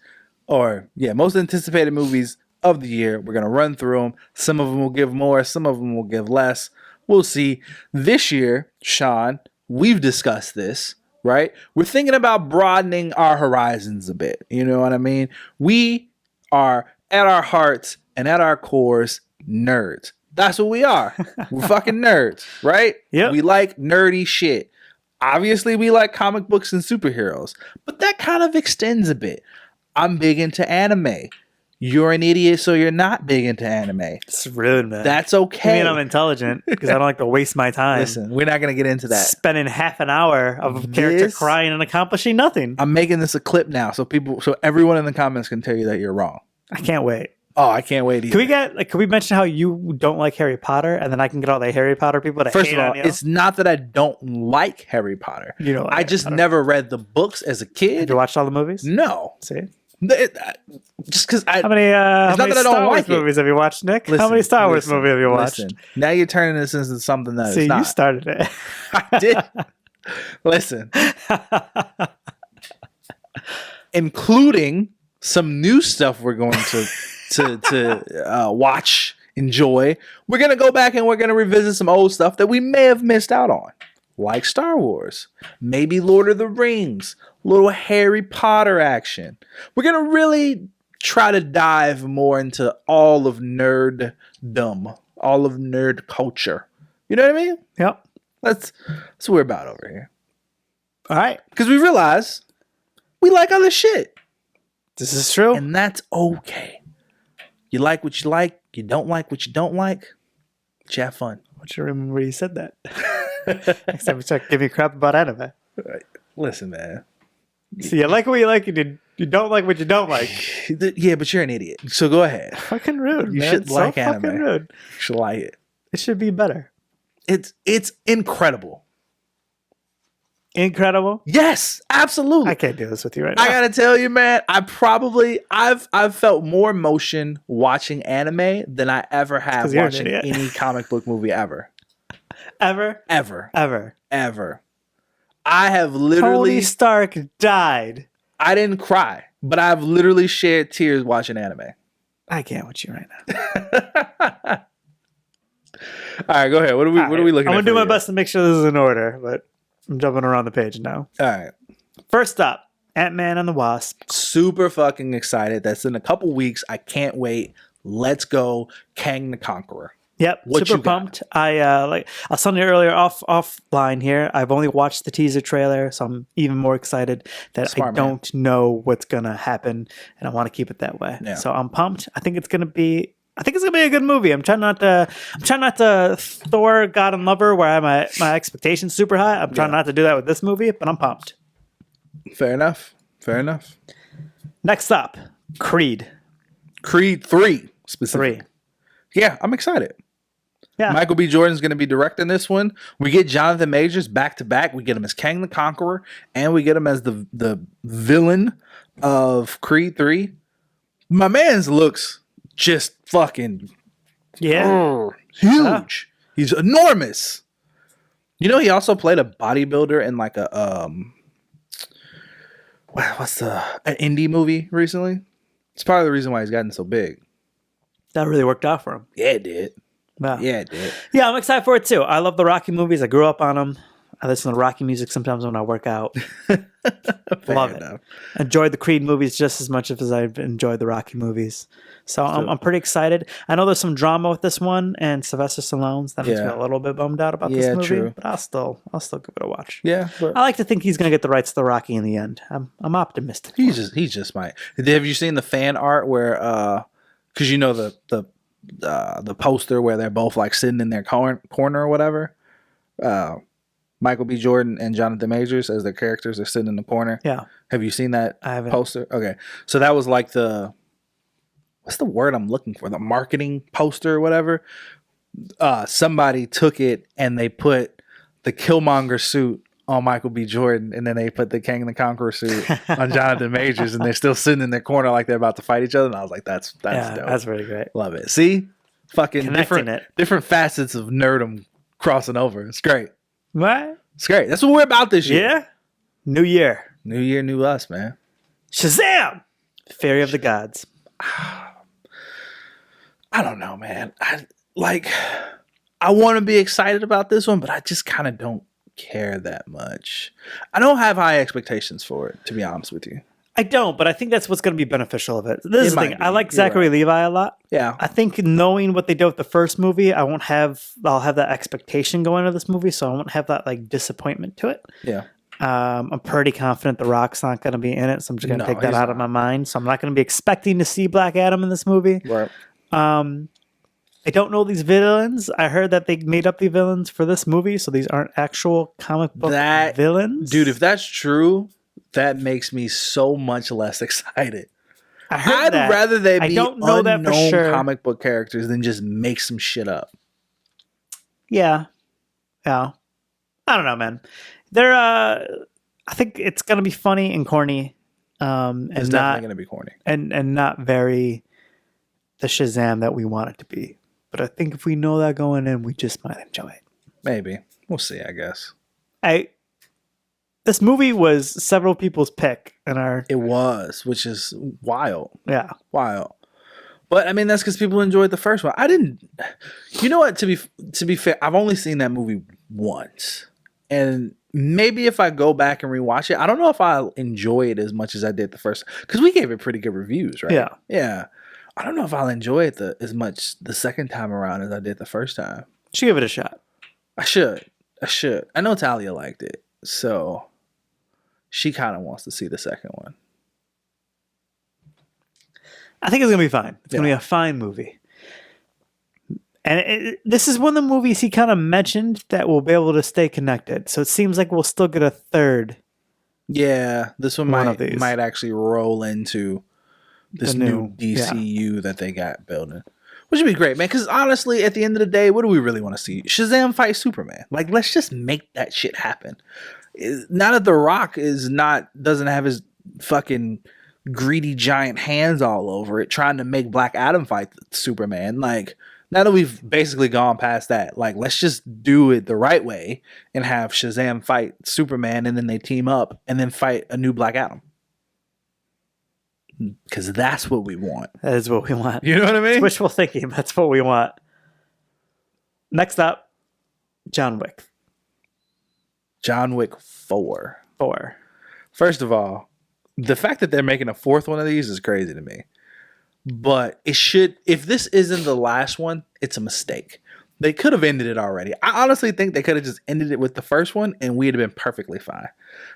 most anticipated movies of the year. We're going to run through them. Some of them will give more, some of them will give less. We'll see. This year, Sean, we've discussed this, right? We're thinking about broadening our horizons a bit. You know what I mean? We are, at our hearts and at our cores, nerds. That's what we are. We're fucking nerds, right? Yep. We like nerdy shit. Obviously, we like comic books and superheroes, but that kind of extends a bit. I'm big into anime. you're an idiot, so you're not big into anime. It's rude, man. That's I okay. mean, I'm intelligent because I don't like to waste my time. Listen, we're not going to get into that. Spending half an hour of a character This- crying and accomplishing nothing. I'm making this a clip now, so everyone in the comments can tell you that you're wrong. I can't wait. Oh, I can't wait. Can we mention how you don't like Harry Potter, and then I can get all the Harry Potter people to First hate of all, on you? it's not that I don't like Harry Potter. You don't like I Harry just Potter. never read the books as a Have kid. you watched all the movies? No, See, just because I. how many not that I don't Star Wars like it. movies have you watched, Nick? Listen, how many Star Wars listen, movies have you watched? listen. Now you're turning this into something that See, it's not. you started it. I did. Listen, including some new stuff we're going to watch, enjoy. We're gonna go back and we're gonna revisit some old stuff that we may have missed out on, like Star Wars, maybe Lord of the Rings, little Harry Potter action. We're gonna really try to dive more into all of nerddom, all of nerd culture. You know what I mean? Yep. That's what we're about over here. All right. Because we realize we like other shit. This is true. And that's okay. You like what you like. You don't like what you don't like. But you have fun. I want you to remember you said that. Next time we start giving you crap about anime. Listen, man. See, you like what you like, and you don't like what you don't like. Yeah, but you're an idiot. So go ahead. Fucking rude, You man. should It's like so anime. fucking rude. You should like it. It should be better. It's incredible. Incredible. Yes, absolutely. I can't do this with you right now. I gotta tell you, man, I've felt more emotion watching anime than I ever have 'Cause you're an watching idiot. any comic book movie ever. Ever. Ever. I have Tony literally Stark died. I didn't cry, but I've literally shed tears watching anime. I can't with you right now. All right, go ahead. What are we looking at? I'm gonna do for my you? best to make sure this is in order, but I'm jumping around the page now. All right. First up, Ant-Man and the Wasp. Super fucking excited. That's in a couple weeks. I can't wait. Let's go, Kang the Conqueror. Yep, What super you got? pumped. I was telling you earlier offline here. I've only watched the teaser trailer, so I'm even more excited that Smart I man. don't know what's gonna happen, and I want to keep it that way. Yeah. So I'm pumped. I think it's gonna be a good movie. I'm trying not to Thor God and Lover where my expectations super high. I'm trying not to do that with this movie, but I'm pumped. Fair enough. Next up, Creed Creed 3 specifically. 3. Yeah, I'm excited. Yeah. Michael B. Jordan's going to be directing this one. We get Jonathan Majors back to back. We get him as Kang the Conqueror, and we get him as the villain of Creed 3. My man's looks just fucking Yeah. huge. He's enormous. You know, he also played a bodybuilder in like a an indie movie recently. It's part of the reason why he's gotten so big. That really worked out for him. Yeah, it did. Wow. Yeah, it did. Yeah, I'm excited for it too. I love the Rocky movies. I grew up on them. I listen to Rocky music sometimes when I work out. Love it. enough. Enjoyed the Creed movies just as much as I've enjoyed the Rocky movies. So I'm pretty excited. I know there's some drama with this one and Sylvester Stallone's. That makes me Yeah. a little bit bummed out about Yeah, this movie. true. But I'll still give it a watch. Yeah, but I like to think he's going to get the rights to the Rocky in the end. I'm optimistic. he just might. Have you seen the fan art where because you know the poster where they're both like sitting in their corner or whatever? Michael B. Jordan and Jonathan Majors as their characters are sitting in the corner. Yeah. Have you seen that I haven't. poster? Okay. So that was like what's the word I'm looking for? The marketing poster or whatever. Somebody took it and they put the Killmonger suit on Michael B. Jordan, and then they put the Kang the Conqueror suit on Jonathan Majors, and they're still sitting in their corner like they're about to fight each other. And I was like, that's Yeah, dope. that's really great. Love it. See? Fucking Connecting different facets of nerdom crossing over. It's great. What? It's great. That's what we're about this year. Yeah? New year. New year, new us, man. Shazam! Fairy of the Gods. I don't know, man. I want to be excited about this one, but I just kind of don't care that much. I don't have high expectations for it, to be honest with you. I don't, but I think that's what's going to be beneficial of it. This It is the might thing. be. I like You're Zachary right. Levi a lot. Yeah. I think knowing what they did with the first movie, I'll have that expectation going into this movie, so I won't have that like disappointment to it. Yeah. I'm pretty confident The Rock's not going to be in it, so I'm just going to No, take that he's out of my mind. So I'm not going to be expecting to see Black Adam in this movie. Right. I don't know these villains. I heard that they made up the villains for this movie, so these aren't actual comic book villains. Dude, if that's true, that makes me so much less excited. I'd rather they be don't know unknown that for sure. comic book characters than just make some shit up. Yeah. I don't know, man. They're I think it's gonna be funny and corny. It's definitely gonna be corny. And not very the Shazam that we want it to be. But I think if we know that going in, we just might enjoy it. Maybe. We'll see, I guess. This movie was several people's pick in our It was, which is wild. yeah. Wild. But I mean, that's because people enjoyed the first one. I didn't. You know what? To be fair, I've only seen that movie once, and maybe if I go back and rewatch it, I don't know if I'll enjoy it as much as I did the first. Because we gave it pretty good reviews, right? Yeah. Yeah. I don't know if I'll enjoy it as much the second time around as I did the first time. Should give it a shot. I should. I know Talia liked it, so she kind of wants to see the second one. I think it's gonna be fine. It's gonna be a fine movie. And this is one of the movies he kind of mentioned that we'll be able to stay connected. So it seems like we'll still get a third. Yeah, this one One of these. might actually roll into this The new DCU that they got building, which would be great, man. Because honestly, at the end of the day, what do we really want to see? Shazam fight Superman. Like, let's just make that shit happen. Now that The Rock doesn't have his fucking greedy giant hands all over it, trying to make Black Adam fight Superman. Like, now that we've basically gone past that, like, let's just do it the right way and have Shazam fight Superman, and then they team up and then fight a new Black Adam. Because that's what we want. That is what we want. You know what I mean? It's wishful thinking. That's what we want. Next up, John Wick. John Wick 4. 4. First of all, the fact that they're making a fourth one of these is crazy to me. But it should, if this isn't the last one, it's a mistake. They could have ended it already. I honestly think they could have just ended it with the first one and we'd have been perfectly fine.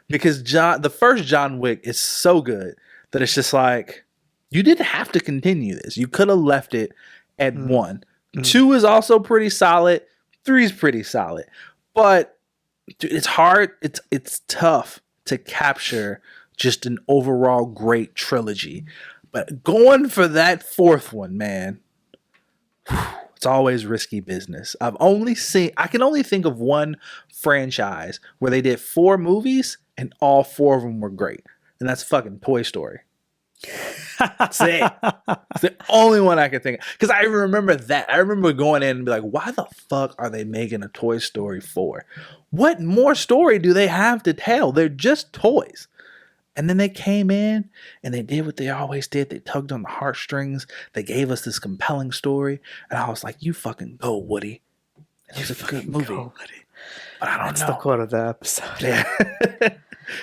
Because the first John Wick is so good that it's just like, you didn't have to continue this. You could have left it at 1. 2 is also pretty solid. 3 is pretty solid. But dude, it's hard. It's tough to capture just an overall great trilogy. But going for that fourth one, man, it's always risky business. I can only think of one franchise where they did 4 movies and all 4 of them were great. And that's fucking Toy Story. That's it. It's the only one I can think of. Because I remember that. I remember going in and be like, why the fuck are they making a Toy Story 4? What more story do they have to tell? They're just toys. And then they came in and they did what they always did. They tugged on the heartstrings. They gave us this compelling story. And I was like, you fucking go, Woody. And it was a good movie. Go, Woody. But I don't know. That's the quote of the episode. Yeah.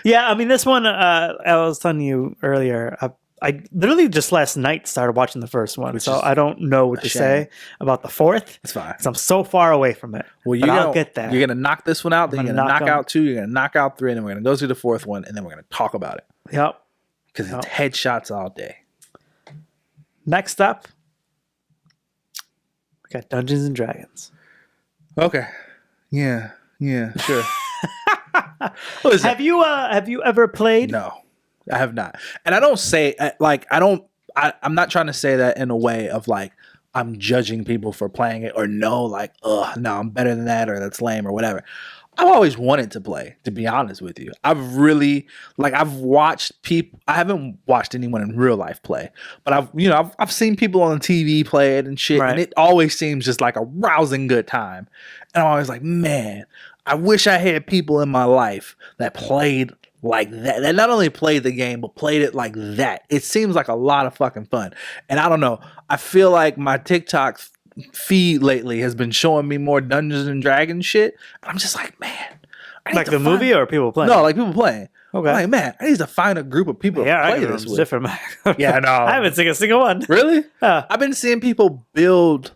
Yeah, I mean, this one, I was telling you earlier, I literally just last night started watching the first one, so I don't know what to say about the fourth. It's fine. I'm so far away from it. Well, I'll get there. You're going to knock this one out, then you're going to knock out 2, you're going to knock out 3, and then we're going to go through the fourth one, and then we're going to talk about it. Yep. Because it's headshots all day. Next up, we got Dungeons and Dragons. Okay. Yeah, sure. Have you ever played? No, I have not. And I don't say I'm not trying to say that in a way of like I'm judging people for playing it or no, I'm better than that or that's lame or whatever. I've always wanted to play, to be honest with you. I've watched people. I haven't watched anyone in real life play, but I've seen people on TV play it and shit, right. And it always seems just like a rousing good time. And I'm always like, man, I wish I had people in my life that played like that. That not only played the game, but played it like that. It seems like a lot of fucking fun. And I don't know. I feel like my TikTok feed lately has been showing me more Dungeons and Dragons shit. And I'm just like, man. Like the movie or people playing? No, like people playing. Okay. I'm like, man, I need to find a group of people to play this with. Different. Yeah, no. I haven't seen a single one. Really? I've been seeing people build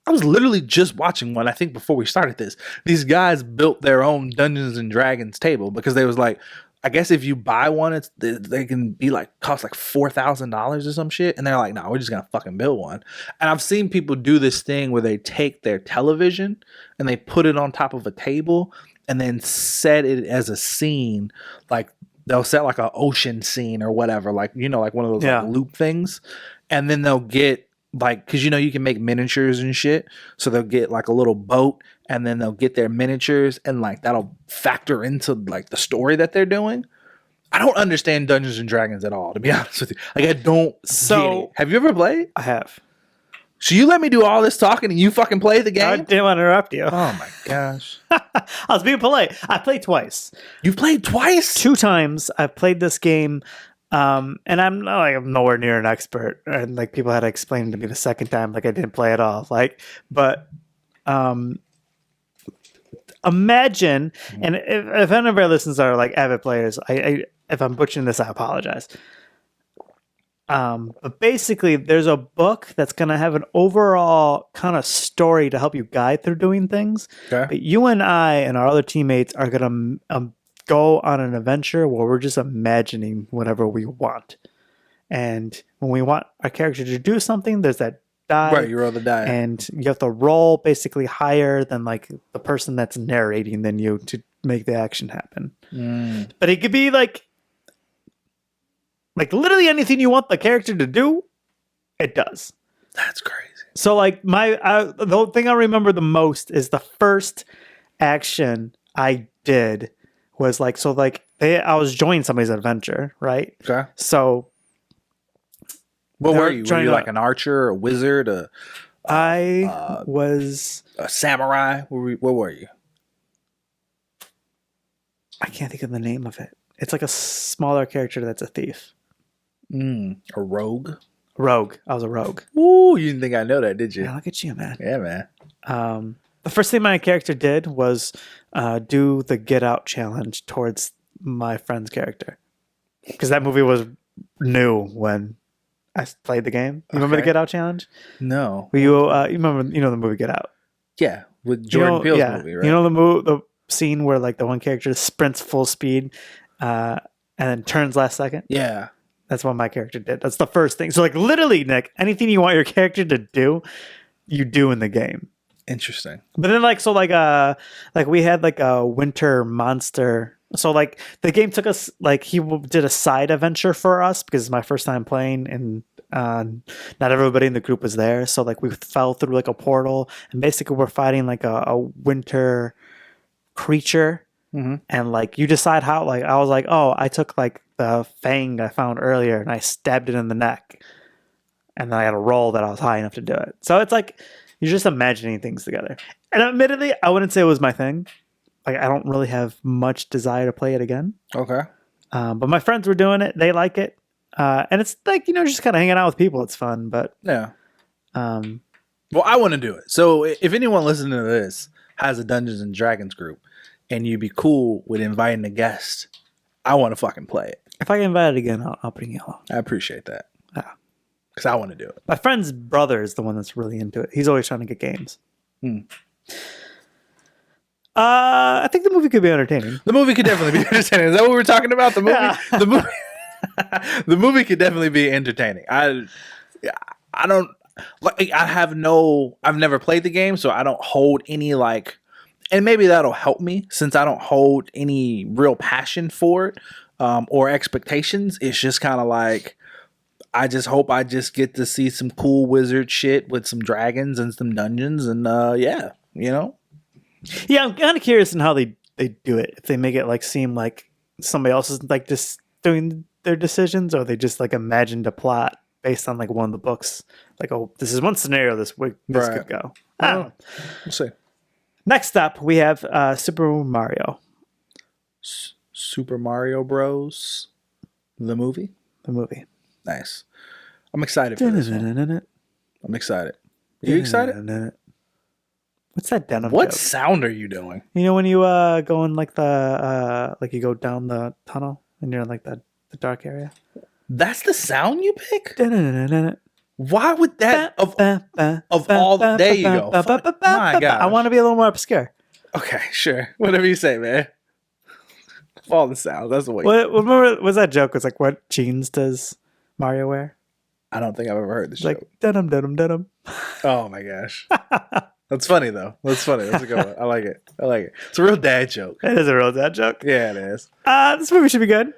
I was literally just watching one, I think before we started this. These guys built their own Dungeons and Dragons table because they was like, I guess if you buy one, they can be like cost like $4,000 or some shit. And they're like, no, we're just gonna fucking build one. And I've seen people do this thing where they take their television and they put it on top of a table and then set it as a scene. Like they'll set like an ocean scene or whatever, like, you know, like one of those like loop things. And then they'll get like, because you know you can make miniatures and shit, so they'll get like a little boat and then they'll get their miniatures and like that'll factor into like the story that they're doing. I don't understand Dungeons and Dragons at all, to be honest with you. Like I don't get it. Have you ever played? I have. So you let me do all this talking and you fucking play the game? I didn't want to interrupt you. Oh my gosh. I was being polite. I played twice. You've played twice? 2 times I've played this game. And I'm nowhere near an expert, and like people had to explain it to me the second time, like I didn't play at all. Like, but imagine, and if any of our listeners are like avid players, I if I'm butchering this, I apologize. But basically, there's a book that's gonna have an overall kind of story to help you guide through doing things. Okay. But you and I and our other teammates are gonna go on an adventure where we're just imagining whatever we want. And when we want our character to do something, there's that die. Right, you roll the die. And you have to roll basically higher than like the person that's narrating than you to make the action happen. But it could be like literally anything you want the character to do, it does. That's crazy. So like the thing I remember the most is the first action I did was like, so like I was joining somebody's adventure, right? Okay. So what were you? Were you like an archer, a wizard, I was a samurai? What were you? I can't think of the name of it. It's like a smaller character that's a thief. A rogue? Rogue. I was a rogue. Ooh, you didn't think I know that, did you? Yeah, look at you, man. Yeah, man. The first thing my character did was do the Get Out challenge towards my friend's character. Because that movie was new when I played the game. You remember the Get Out challenge? No. You remember the movie Get Out? Yeah, with Jordan Peele's movie, right? You know the scene where like the one character sprints full speed and then turns last second? Yeah. That's what my character did. That's the first thing. So like literally, Nick, anything you want your character to do, you do in the game. Interesting. But then like we had like a winter monster. So like the game took us, like he did a side adventure for us because it's my first time playing and not everybody in the group was there. So like we fell through like a portal and basically we're fighting like a winter creature. Mm-hmm. And like you decide how, like I was like, oh, I took like the fang I found earlier and I stabbed it in the neck. And then I had a roll that I was high enough to do it. So it's like you're just imagining things together. And admittedly, I wouldn't say it was my thing. Like I don't really have much desire to play it again. Okay. But my friends were doing it. They like it. And it's like, just kind of hanging out with people. It's fun. But yeah. Well, I want to do it. So if anyone listening to this has a Dungeons and Dragons group and you'd be cool with inviting a guest, I want to fucking play it. If I get invited again, I'll bring you along. I appreciate that. Yeah. Because I want to do it. My friend's brother is the one that's really into it. He's always trying to get games. I think the movie could be entertaining. The movie could definitely be entertaining. Is that what we're talking about? The movie? Yeah. The movie could definitely be entertaining. I don't like. I've never played the game, so I don't hold any like. And maybe that'll help me since I don't hold any real passion for it or expectations. It's just kind of like. I just hope I just get to see some cool wizard shit with some dragons and some dungeons and yeah, Yeah, I'm kind of curious in how they do it. If they make it like seem like somebody else is like just doing their decisions, or they just like imagined a plot based on like one of the books. Like, oh, this is one scenario this could go. I don't know. We'll see. Next up, we have Super Mario. Super Mario Bros. The movie. Nice. I'm excited for this one. I'm excited. Are you excited? What's that denim What joke? sound are you doing? You know when you go in like the like you go down the tunnel and you're in like the dark area? That's the sound you pick? Why would that of all? There you go. My God. I want to be a little more obscure. Okay, sure. Whatever you say, man. All the sounds. That's the way. What remember was that joke? It's like, what jeans does Mario wear? I don't think I've ever heard this It's joke. like denim, denim, denim. Oh my gosh. That's funny though. That's funny. That's a good one. I like it. I like it. It's a real dad joke. It is a real dad joke. Yeah, it is. This movie should be good.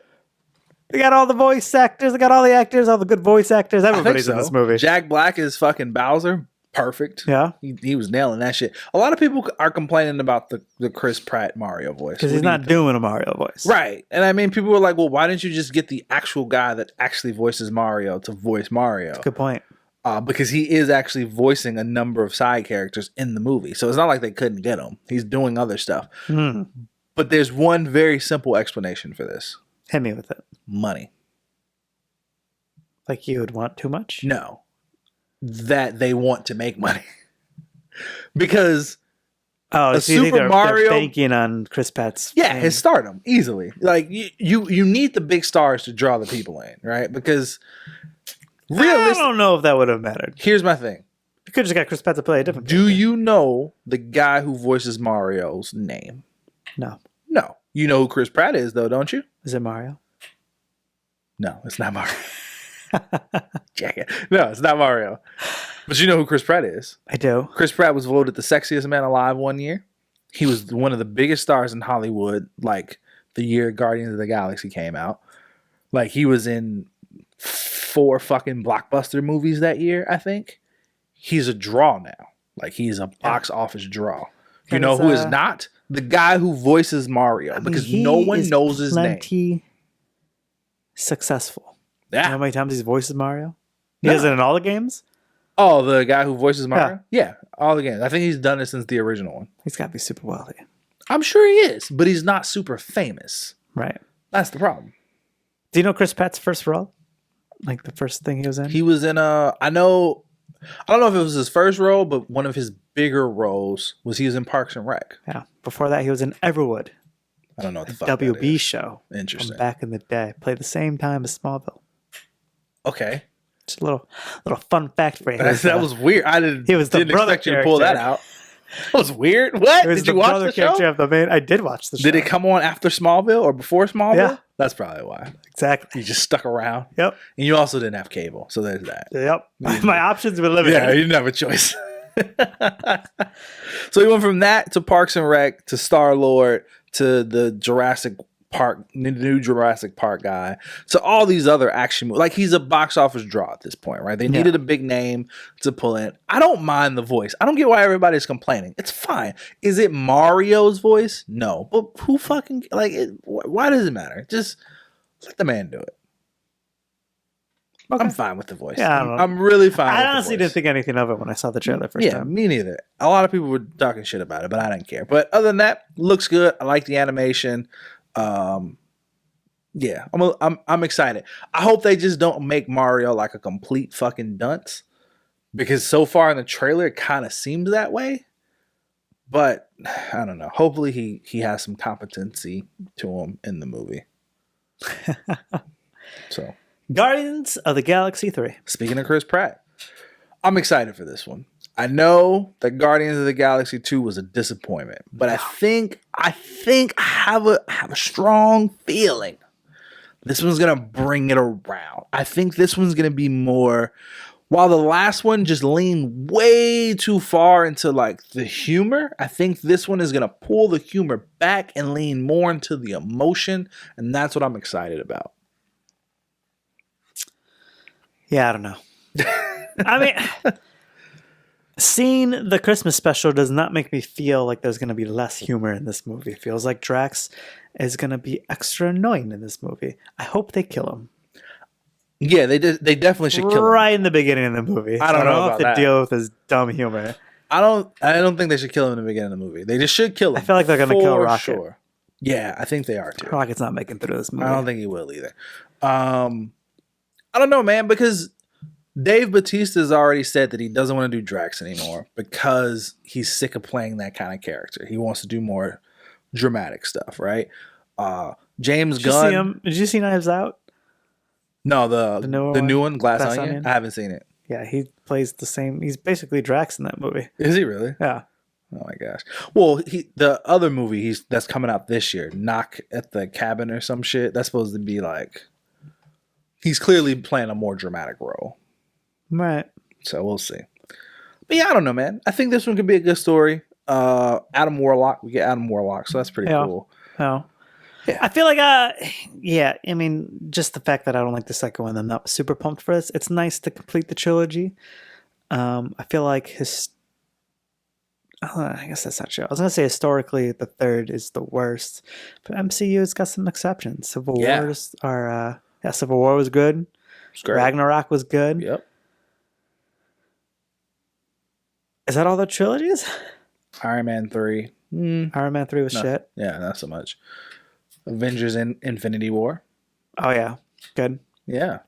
They got all the voice actors. They got all the actors, all the good voice actors. I think Everybody's so. in this movie. Jack Black is fucking Bowser. Perfect. Yeah, He was nailing that shit. A lot of people are complaining about the Chris Pratt Mario voice. because What he's do you not think? doing a Mario voice. Right. And I mean, people were like, well, why didn't you just get the actual guy that actually voices Mario to voice Mario? Good point. Because he is actually voicing a number of side characters in the movie. So it's not like they couldn't get him. He's doing other stuff. Hmm. But there's one very simple explanation for this. Hit me with it. Money. Like you would want too much. No. That they want to make money. Because Oh, A so you think Super they're Mario- banking on Chris Pratt's? yeah, fame. his stardom easily. Like you need the big stars to draw the people in, right? Because I realistically, don't know if that would have mattered. here's my thing. You could have just got Chris Pratt to play a different. Do character. you know the guy who voices Mario's name? No. No. You know who Chris Pratt is, though, don't you? Is it Mario? No, it's not Mario. Jacket. No, it's not Mario. But you know who Chris Pratt is. I do. Chris Pratt was voted the sexiest man alive one year. He was one of the biggest stars in Hollywood, like the year Guardians of the Galaxy came out. Like he was in 4 fucking blockbuster movies that year, I think. He's a draw now. Like he's a box office draw. You And know it's, who is not? The guy who voices Mario, I mean, because he no one is knows his name. plenty successful. You know Yeah. how many times he's voices Mario? He No. does it in all the games. Oh, the guy who voices Mario? Yeah, all the games. I think he's done it since the original one. He's got to be super wealthy, I'm sure he is, but he's not super famous. right? That's the problem. Do you know Chris Pratt's first role? Like the first thing he was in? He was in I don't know if it was his first role, but one of his bigger roles was he was in Parks and Rec. Yeah. Before that, he was in Everwood, I don't know what the a fuck that WB is. show from Interesting. back in the day. Played the same time as Smallville. Okay. Just a little fun fact for you. That was weird. I he was the didn't brother expect you to pull that character. out. That was weird. What? He was Did the you watch brother the character show? of the main. I did watch the show. Did it come on after Smallville or before Smallville? Yeah. That's probably why. Exactly. You just stuck around. Yep. And you also didn't have cable. So there's that. Yep. My options were limited. Yeah, you didn't have a choice. So he went from that to Parks and Rec to Star Lord to the Jurassic Park, new Jurassic Park guy, to all these other action movies. Like he's a box office draw at this point, right? They needed a big name to pull in. I don't mind the voice. I don't get why everybody's complaining. It's fine. Is it Mario's voice? No. But who fucking like it? Why does it matter? Just let the man do it. Okay. I'm fine with the voice. Yeah, I don't know. I'm really fine. I with the honestly voice. didn't think anything of it when I saw the trailer first Yeah, time. me neither. A lot of people were talking shit about it, but I didn't care. But other than that, looks good. I like the animation. Yeah, I'm excited. I hope they just don't make Mario like a complete fucking dunce, because so far in the trailer it kind of seems that way. But I don't know. Hopefully he has some competency to him in the movie. So. Guardians of the Galaxy 3. Speaking of Chris Pratt, I'm excited for this one. I know that Guardians of the Galaxy 2 was a disappointment, but I think I have a strong feeling this one's gonna bring it around. I think this one's gonna be more. While the last one just leaned way too far into like the humor, I think this one is gonna pull the humor back and lean more into the emotion, and that's what I'm excited about. Yeah, I don't know. I mean, seeing the Christmas special does not make me feel like there's going to be less humor in this movie. It feels like Drax is going to be extra annoying in this movie. I hope they kill him. Yeah, they definitely should kill him. Right in the beginning of the movie. I don't know have about to that. deal with his dumb humor. I don't think they should kill him in the beginning of the movie. They just should kill him. I feel like they're gonna kill for Rocket. Sure. Yeah, I think they are too. Rocket's not making through this movie. I don't think he will either. I don't know, man, because Dave Bautista has already said that he doesn't want to do Drax anymore because he's sick of playing that kind of character. He wants to do more dramatic stuff, right? James Did you see Gunn. him? Did you see Knives Out? No, the new new one? one, Glass Glass Onion. Onion? I haven't seen it. Yeah, he plays the same. He's basically Drax in that movie. Is he really? Yeah. Oh my gosh. Well, the other movie that's coming out this year, Knock at the Cabin or some shit. That's supposed to be like he's clearly playing a more dramatic role. Right. So we'll see. But yeah, I don't know, man. I think this one could be a good story. Adam Warlock. We get Adam Warlock, so that's pretty cool. No. Yeah. I feel like, yeah, I mean, just the fact that I don't like the second one, I'm not super pumped for this. It's nice to complete the trilogy. I feel like I guess that's not true. I was going to say historically, the third is the worst, but MCU has got some exceptions. Civil War was good. It's great. Ragnarok was good. Yep. Is that all the trilogies? Iron Man 3. Iron Man 3 was shit. Yeah, not so much. Avengers in Infinity War. Oh yeah, good. Yeah.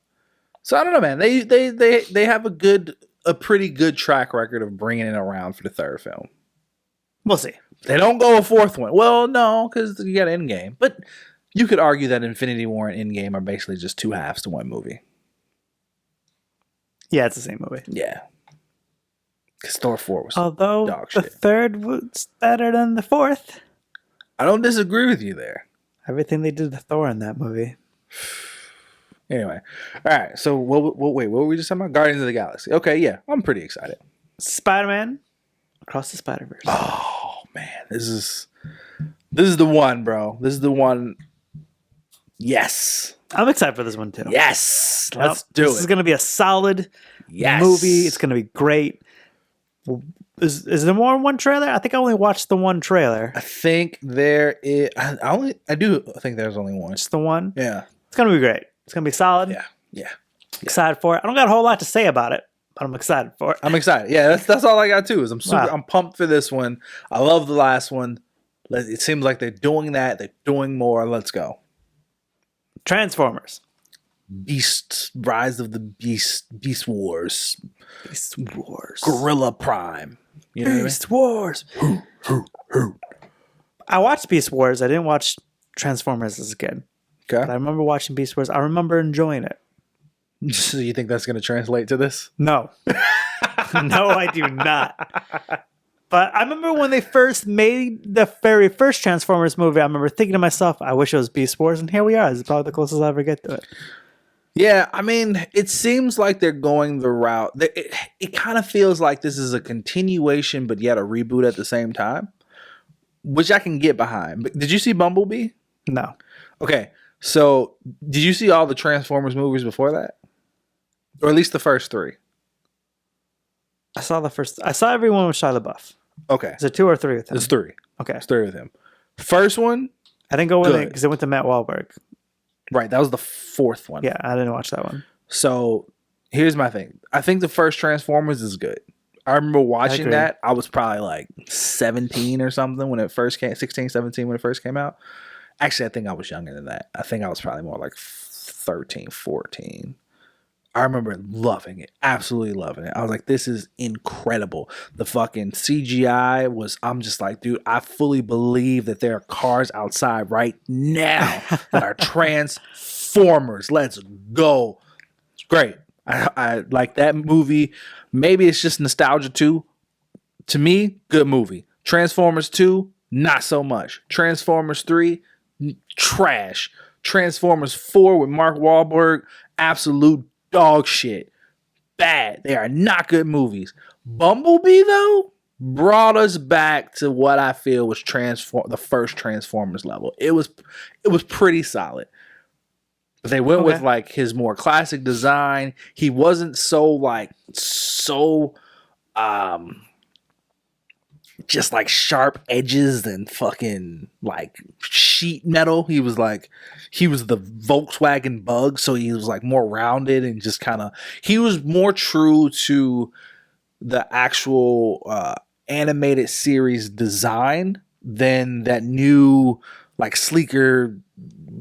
So I don't know, man. They have a pretty good track record of bringing it around for the third film. We'll see. They don't go a fourth one. Well, no, because you got Endgame. But you could argue that Infinity War and Endgame are basically just two halves to one movie. Yeah, it's the same movie. Yeah. Because Thor 4 was Although dog the shit. third was better than the fourth. I don't disagree with you there. Everything they did to Thor in that movie. Anyway. All right. So, wait, what were we just talking about? Guardians of the Galaxy. Okay, yeah. I'm pretty excited. Spider-Man Across the Spider-Verse. Oh, man. This is the one, bro. This is the one. Yes. I'm excited for this one too. Yes. Let's do This it. is going to be a solid Yes. movie. It's going to be great. Is there more than one trailer? I think I only watched the one trailer. I think there is. I do think there's only one. Just the one. Yeah. It's going to be great. It's going to be solid. Yeah. Yeah. Excited for it. I don't got a whole lot to say about it, but I'm excited for it. I'm excited. Yeah, that's all I got too. Is Wow. I'm pumped for this one. I love the last one. It seems like they're doing that. They're doing more. Let's go. Transformers. Beast, Rise of the Beast Wars, Beast Wars. Gorilla Prime. You know what I mean? Beast Wars. I watched Beast Wars. I didn't watch Transformers as a kid. Okay. But I remember watching Beast Wars. I remember enjoying it. So you think that's going to translate to this? No. No, I do not. But I remember when they first made the very first Transformers movie, I remember thinking to myself, I wish it was Beast Wars, and here we are. It's probably the closest I'll ever get to it. Yeah, I mean, it seems like they're going the route. It kind of feels like this is a continuation, but yet a reboot at the same time, which I can get behind. But did you see Bumblebee? No. Okay, so did you see all the Transformers movies before that? Or at least the first three? I saw everyone with Shia LaBeouf. Okay, Is it 2 or 3 with him? it's three. Okay. It's three with him. First one, I didn't go with it Good. because it went to Matt Wahlberg. right, that was the fourth one. Yeah, I didn't watch that one. So here's my thing. I think the first Transformers is good. I remember watching agree. that. I was probably like 17 or something when it first came, 16, 17 when it first came out. Actually, I think I was younger than that. I think I was probably more like 13, 14. I remember loving it. Absolutely loving it. I was like, this is incredible. The fucking CGI was, I'm just like, dude, I fully believe that there are cars outside right now that are Transformers. Let's go. It's great. I like that movie. Maybe it's just nostalgia too. To me, good movie. Transformers 2, not so much. Transformers 3, trash. Transformers 4 with Mark Wahlberg, absolute dog shit. Bad. They are not good movies. Bumblebee, though, brought us back to what I feel was the first Transformers level. It was pretty solid. But they went with like his more classic design. He wasn't so just like sharp edges and fucking like sheet metal. He was the Volkswagen Bug, so he was like more rounded and just kind of, he was more true to the actual animated series design than that new like sleeker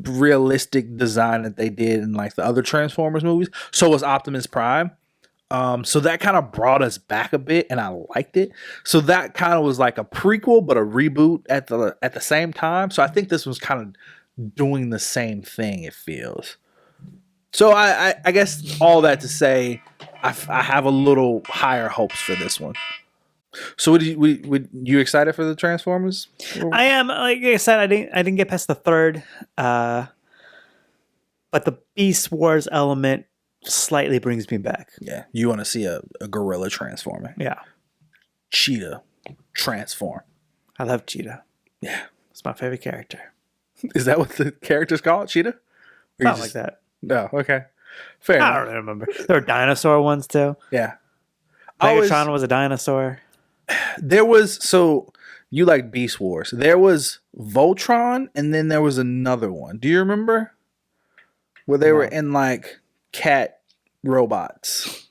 realistic design that they did in like the other Transformers movies. So was Optimus Prime. So that kind of brought us back a bit, and I liked it. So that kind of was like a prequel, but a reboot at the same time. So I think this was kind of doing the same thing. It feels. So I guess all that to say, I have a little higher hopes for this one. So, would you excited for the Transformers? I am, like I said, I didn't get past the third, but the Beast Wars element slightly brings me back. Yeah, you want to see a gorilla transforming? Yeah, Cheetah transform. I love Cheetah. Yeah, It's my favorite character. is that what the character's called? Cheetah? Or you Not like that. No, okay, fair I enough. don't really remember. There were dinosaur ones too. Yeah, I always- Megatron was a dinosaur. there was so you like Beast Wars. There was Voltron, and then there was another one. Do you remember where they were in like cat robots?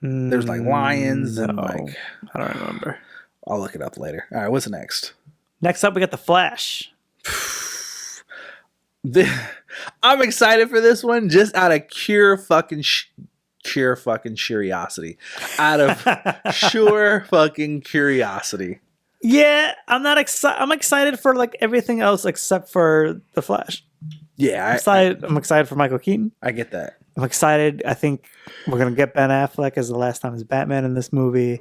There's like lions and No, like I don't remember. I'll look it up later. All right, what's next? Next up, we got the Flash. I'm excited for this one just out of pure fucking curiosity. Out of sure fucking curiosity. Yeah, I'm not excited. I'm excited for like everything else except for the Flash. Yeah, I'm excited for Michael Keaton. I get that. I'm excited. I think we're gonna get Ben Affleck as the last time as Batman in this movie.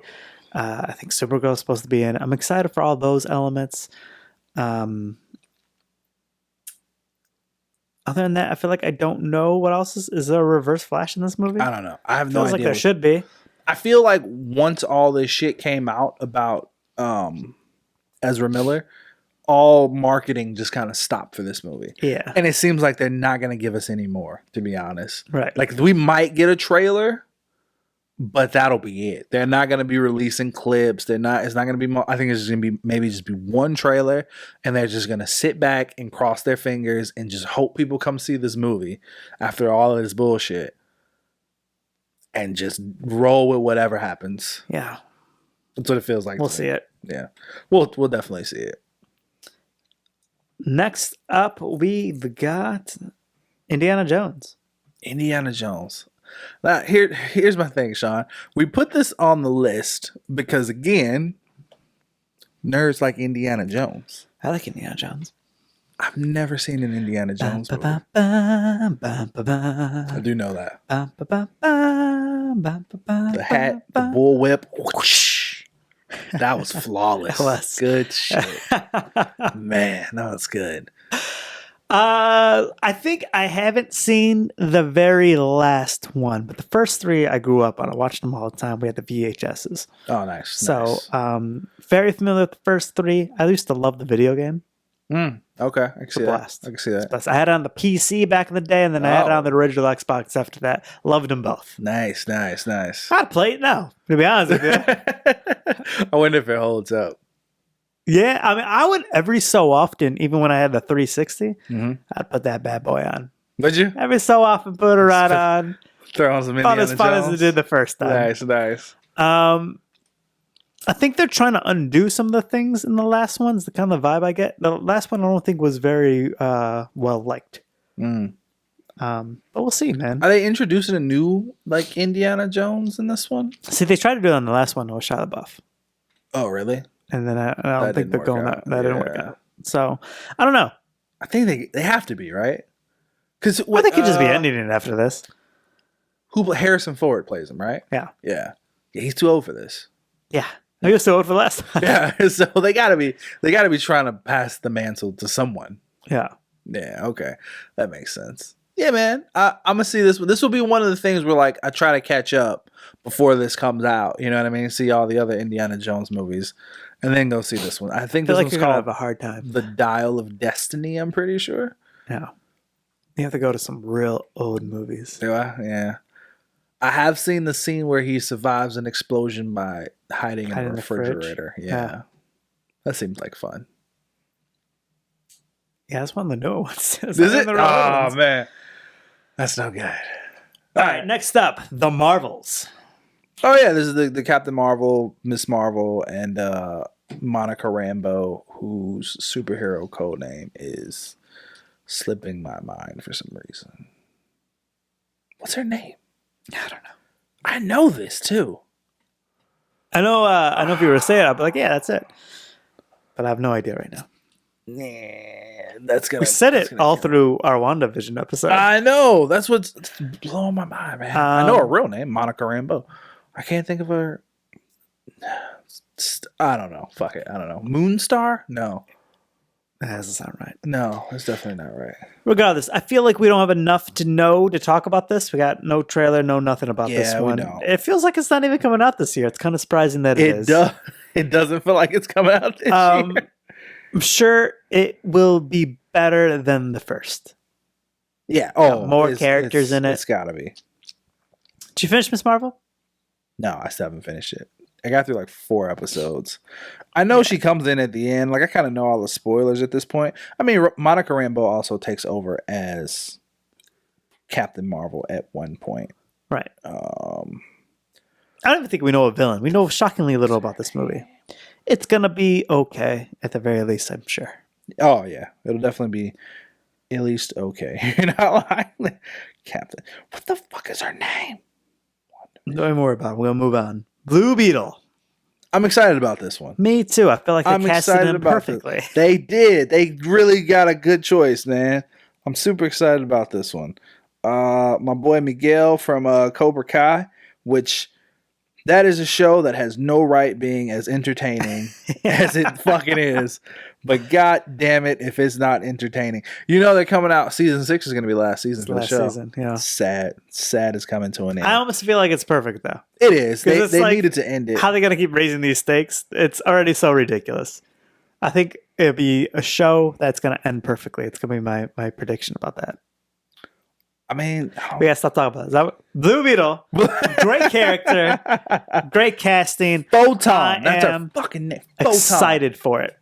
I think Supergirl is supposed to be in. I'm excited for all those elements. Other than that, I feel like I don't know what else is there a Reverse Flash in this movie? I don't know. I have no Feels like idea. there should be. I feel like once all this shit came out about Ezra Miller, all marketing just kind of stopped for this movie. Yeah. And it seems like they're not going to give us any more, to be honest. Right. Like, we might get a trailer, but that'll be it. They're not going to be releasing clips. It's not going to be, I think it's just going to be maybe just be one trailer, and they're just going to sit back and cross their fingers and just hope people come see this movie after all of this bullshit and just roll with whatever happens. Yeah. That's what it feels like. We'll to see me. it. Yeah. We'll definitely see it. Next up, we've got Indiana Jones. Indiana Jones. Now, here's my thing, Sean. We put this on the list because, again, nerds like Indiana Jones. I like Indiana Jones. I've never seen an Indiana Jones movie. I do know that. The hat, the bullwhip. Whoosh. That was flawless. It was. Good shit. Man, that was good. I think I haven't seen the very last one, but the first three I grew up on. I watched them all the time. We had the VHSs. Oh, nice. So, nice. Very familiar with the first three. I used to love the video game. Okay, I can see that. Blast. I can see that. Plus, I had it on the PC back in the day, and then I had it on the original Xbox after that. Loved them both. Nice. I'd play it now, to be honest with you. I wonder if it holds up. Yeah, I mean, I would every so often, even when I had the 360, I'd put that bad boy on. Would you? Every so often, put it right on. Throw on some Not Indiana as fun as Jones? it did the first time. Nice. I think they're trying to undo some of the things in the last ones. The kind of vibe I get. The last one I don't think was very well liked. But we'll see, man. Are they introducing a new like Indiana Jones in this one? See, they tried to do it on the last one with Shia LaBeouf, Oh, really? and then I don't That think didn't they're work going. out. That didn't work Yeah. out. So I don't know. I think they have to be, right? Because Or they could just be ending it after this. Harrison Ford plays him, right? Yeah. Yeah. He's too old for this. Yeah. I was so old for the last one. Yeah. So they gotta be trying to pass the mantle to someone. Yeah. Yeah, okay. That makes sense. Yeah, man. I'm gonna see this one. This will be one of the things where like I try to catch up before this comes out. You know what I mean? See all the other Indiana Jones movies. And then go see this one. I think I feel this like one's you're gonna called have a hard time. The Dial of Destiny, I'm pretty sure. Yeah. You have to go to some real old movies. Do I? Yeah. I have seen the scene where he survives an explosion by hiding in a in the fridge. refrigerator. Yeah. Yeah. That seems like fun. Yeah, that's one of the newer ones. Is it? Oh, man. That's no good. All right, next up, The Marvels. Oh, yeah. This is the Captain Marvel, Miss Marvel, and Monica Rambeau, whose superhero code name is slipping my mind for some reason. What's her name? I don't know. I know this, too. I know if you were to say it, I'd be like, yeah, that's it. But I have no idea right now. that's gonna. We said that's it gonna all kill me. through our WandaVision episode. I know. That's what's blowing my mind, man. I know her real name, Monica Rambeau. I can't think of her. I don't know. Fuck it. I don't know. Moonstar? No. That doesn't sound right. No, that's definitely not right. Regardless, I feel like we don't have enough to know to talk about this. We got no trailer, no nothing about this Yeah, we one. don't. It feels like it's not even coming out this year. It's kind of surprising that it is. Does. It doesn't feel like it's coming out this year. I'm sure it will be better than the first. Yeah. Got more characters in it. It's gotta be. Did you finish Miss Marvel? No, I still haven't finished it. I got through like 4 episodes. I know she comes in at the end. Like I kind of know all the spoilers at this point. I mean, Monica Rambeau also takes over as Captain Marvel at one point. Right. I don't even think we know a villain. We know shockingly little about this movie. It's gonna be okay at the very least, I'm sure. Oh yeah, it'll definitely be at least okay. You're not lying, Captain. What the fuck is her name? Don't even worry about it. We're gonna move on. Blue Beetle. I'm excited about this one. Me too. I feel like they I'm casted excited him about perfectly. this. They did. They really got a good choice, man. I'm super excited about this one. My boy Miguel from Cobra Kai, which that is a show that has no right being as entertaining as it fucking is. But god damn it if it's not entertaining. You know they're coming out. Season 6 is going to be last season for the Last show. season, yeah. Sad is coming to an end. I almost feel like it's perfect though. It is. 'Cause They it's like, needed to end it. How they gonna keep raising these stakes? It's already so ridiculous. I think it'll be a show that's gonna end perfectly. It's gonna be my prediction about that. I mean, We gotta stop talking about this. Blue Beetle, great character, great casting. Photon. That's am our fucking name. Photon. Excited for it.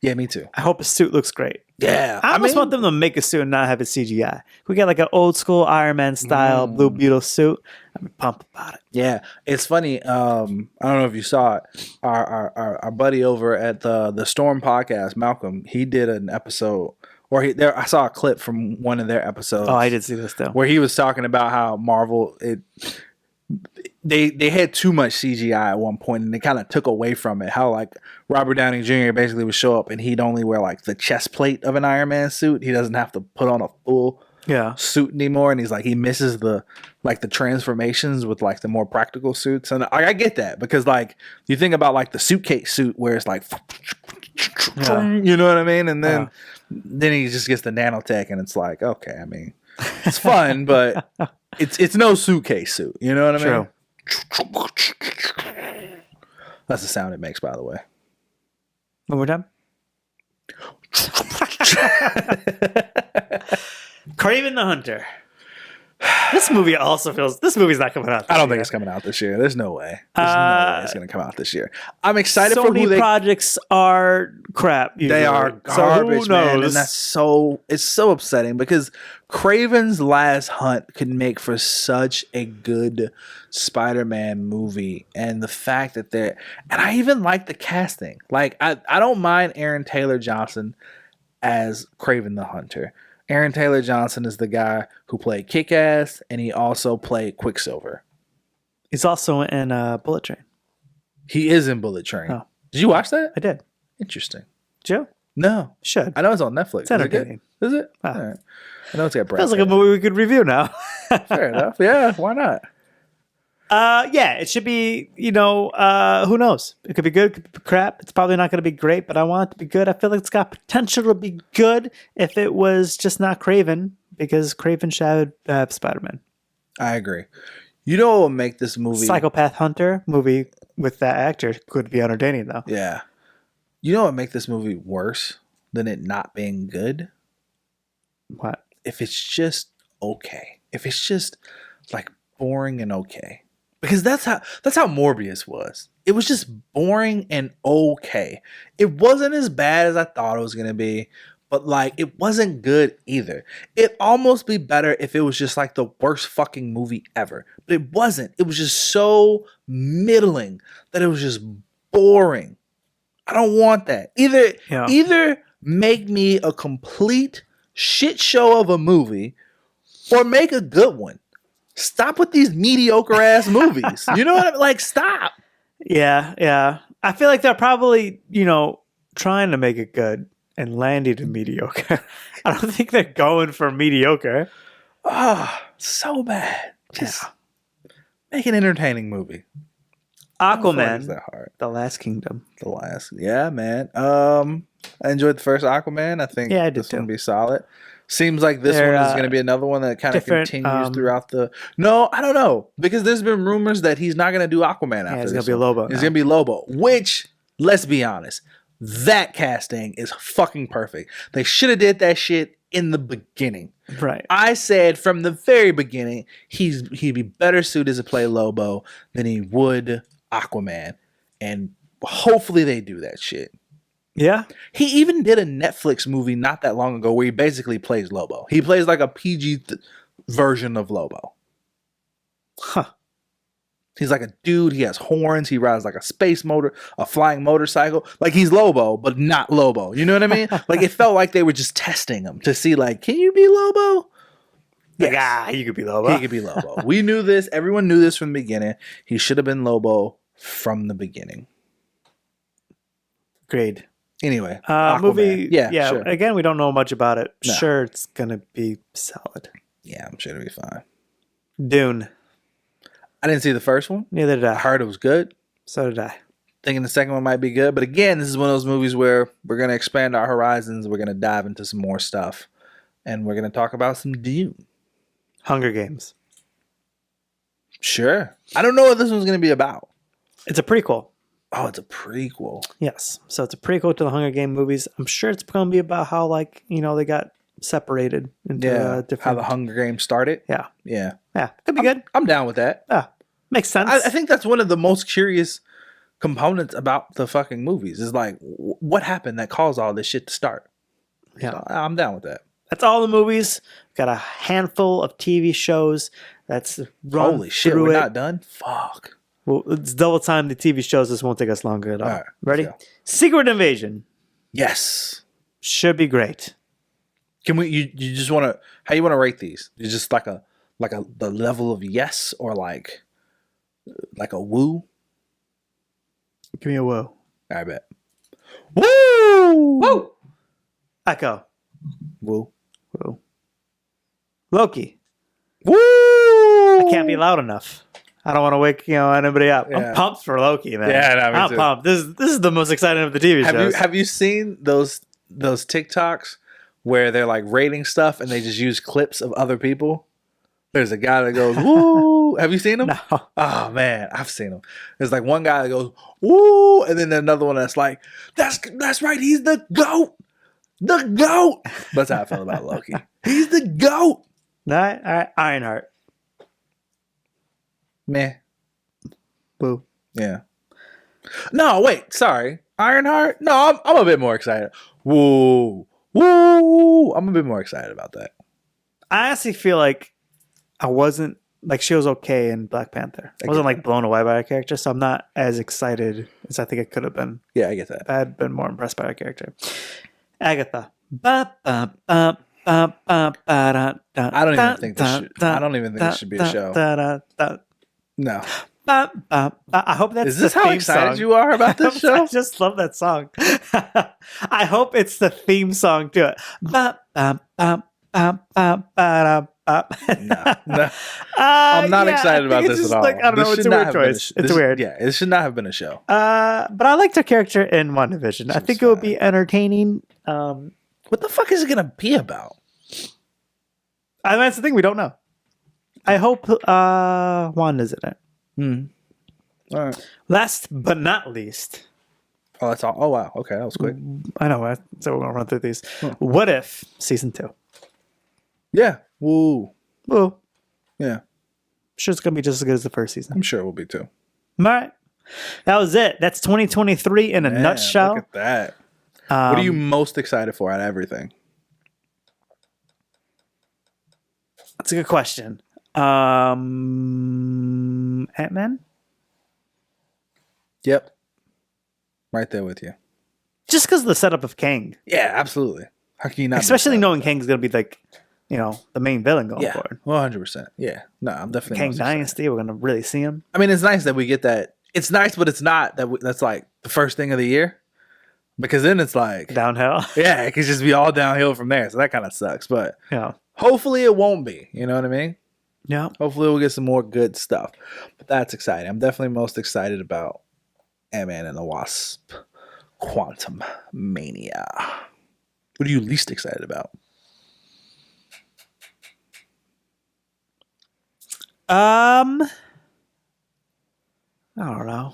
Yeah, me too. I hope his suit looks great. Yeah. I almost want them to make a suit and not have it CGI. We get like an old school Iron Man style Blue Beetle suit. I'd be pumped about it. Yeah, it's funny. I don't know if you saw it. Our buddy over at the Storm podcast, Malcolm, he did an episode, or I saw a clip from one of their episodes. Oh, I did see this though. Where he was talking about how Marvel they had too much CGI at one point, and they kind of took away from it. How like Robert Downey Jr. basically would show up and he'd only wear like the chest plate of an Iron Man suit. He doesn't have to put on a full suit anymore, and he's like he misses the transformations with like the more practical suits. And I get that because like you think about like the suitcase suit where it's like you know what I mean, and then he just gets the nanotech and it's like okay, I mean it's fun, but it's no suitcase suit, you know what I mean? That's the sound it makes, by the way. One more time. Kraven the Hunter. This movie also feels. This movie's not coming out. I don't think it's coming out this year. There's no way. There's no way it's going to come out this year. I'm excited for who Sony projects are crap. Usually. They are garbage, so man, and it's so upsetting because Kraven's Last Hunt could make for such a good Spider-Man movie, and the fact that and I even like the casting. Like I don't mind Aaron Taylor Johnson as Kraven the Hunter. Aaron Taylor Johnson is the guy who played Kick-Ass, and he also played Quicksilver. He's also in Bullet Train. He is in Bullet Train. Oh. Did you watch that? I did. Interesting. Joe? No. Should. I know it's on Netflix. It's entertaining. Is it? Oh. All right. I know it's got Brad Feels like a Pitt. movie we could review now. Fair enough. Yeah, why not? Yeah, it should be, who knows? It could be good, it could be crap. It's probably not going to be great, but I want it to be good. I feel like it's got potential to be good if it was just not Kraven, because Kraven should have Spider-Man. I agree. You know what will make this movie... Psychopath Hunter movie with that actor could be entertaining, though. Yeah. You know what would make this movie worse than it not being good? What? If it's just okay. If it's just like boring and okay. Because that's how Morbius was. It was just boring and okay. It wasn't as bad as I thought it was going to be, but like it wasn't good either. It'd almost be better if it was just like the worst fucking movie ever. But it wasn't. It was just so middling that it was just boring. I don't want that. Either make me a complete shit show of a movie or make a good one. Stop with these mediocre ass movies. You know what I mean? Like, stop. Yeah. I feel like they're probably, trying to make it good. and landing to mediocre. I don't think they're going for mediocre. So bad. Just make an entertaining movie. I don't feel like it's Aquaman, that hard. The Last Kingdom. The last, yeah, man. I enjoyed the first Aquaman. I think Yeah, I did this one too. be solid. Seems like this They're, one is going to be another one that kind of different, continues throughout the. No, I don't know, because there's been rumors that he's not going to do Aquaman after. he's this gonna be one. Lobo He's now. going to be Lobo, which, let's be honest, that casting is fucking perfect. They should have did that shit in the beginning. Right. I said from the very beginning he'd be better suited to play Lobo than he would Aquaman, and hopefully they do that shit. Yeah. He even did a Netflix movie not that long ago where he basically plays Lobo. He plays like a PG version of Lobo. Huh. He's like a dude. He has horns. He rides like a flying motorcycle. Like he's Lobo, but not Lobo. You know what I mean? Like it felt like they were just testing him to see, like, can you be Lobo? Like, you could be Lobo. He could be Lobo. We knew this. Everyone knew this from the beginning. He should have been Lobo from the beginning. Agreed. Anyway, Movie. Yeah, Yeah. sure. Again, we don't know much about it. No. Sure, it's gonna be solid. Yeah, I'm sure it'll be fine. Dune. I didn't see the first one. Neither did I I. heard it was good. So did I. Thinking the second one might be good. But again, this is one of those movies where we're going to expand our horizons. We're going to dive into some more stuff. And we're going to talk about some Dune. Hunger Games. Sure. I don't know what this one's going to be about. It's a prequel. Oh, it's a prequel. Yes. So it's a prequel to the Hunger Game movies. I'm sure it's going to be about how, like, they got separated into Yeah. different. How the Hunger Games started. Yeah. Yeah. Yeah. Could be good. I'm down with that. Yeah. Makes sense. I think that's one of the most curious components about the fucking movies is like, what happened that caused all this shit to start? Yeah. So I'm down with that. That's all the movies. Got a handful of TV shows. That's run Holy shit, through we're it. not done? Fuck. Well, it's double time the TV shows. This won't take us longer at all. All right, Ready? let's go. Secret Invasion Yes. should be great. Can we? You just want to? How you want to rate these? You just like the level of yes or like a woo? Give me a whoa. I bet. Woo! Woo! Echo. Woo! Whoa. Loki. Woo! I can't be loud enough. I don't want to wake anybody up. Yeah. I'm pumped for Loki, man. Yeah, no, me I'm too. pumped. This is the most exciting of the TV shows. Have you seen those TikToks where they're like rating stuff and they just use clips of other people? There's a guy that goes woo. Have you seen them? No. Oh man, I've seen them. There's like one guy that goes woo, and then another one that's like, that's right, he's the goat, the goat. That's how I feel about Loki. He's the goat. All right. Ironheart. Meh. Boo. Yeah. No, wait. Sorry, Ironheart. No, I'm a bit more excited. Woo, woo. I'm a bit more excited about that. I honestly feel like I wasn't like she was okay in Black Panther. I wasn't like blown away by her character, so I'm not as excited as I think I could have been. Yeah, I get that. I had been more impressed by her character. Agatha. I don't even think this should be a show. No. I hope that's Is this the how theme excited song. you are about this I show? just love that song. I hope it's the theme song to it. No. I'm I'm not excited about this at all. I don't know. It's a weird choice. It's weird. Yeah, it should not have been a show. But I liked her character in WandaVision. I think it would be entertaining. What the fuck is it gonna be about? That's the thing we don't know. I hope Wanda's in it. All right. Last but not least, Oh, that's all. Oh wow. Okay, that was quick. I know. So we're gonna run through these. What If season 2? Yeah. Woo. Well, Yeah. sure it's gonna be just as good as the first season. I'm sure it will be too. All right, that was it. That's 2023 in a Man, nutshell. Look at that. What are you most excited for out of everything? That's a good question. Ant-Man? Yep. Right there with you. Just because of the setup of Kang. Yeah, absolutely. How can you not? be Especially excited? knowing Kang's going to be like, the main villain going Yeah, forward. 100%. Yeah. No, I'm definitely Kang most excited. Dynasty, we're going to really see him. I mean, it's nice that we get that. It's nice, but it's not that. That's like the first thing of the year. because then it's like, Downhill. yeah, it could just be all downhill from there. So that kind of sucks. But Yeah. hopefully it won't be. You know what I mean? Yeah. Hopefully we'll get some more good stuff. But that's exciting. I'm definitely most excited about Ant-Man and the Wasp Quantum Mania. What are you least excited about? I don't know.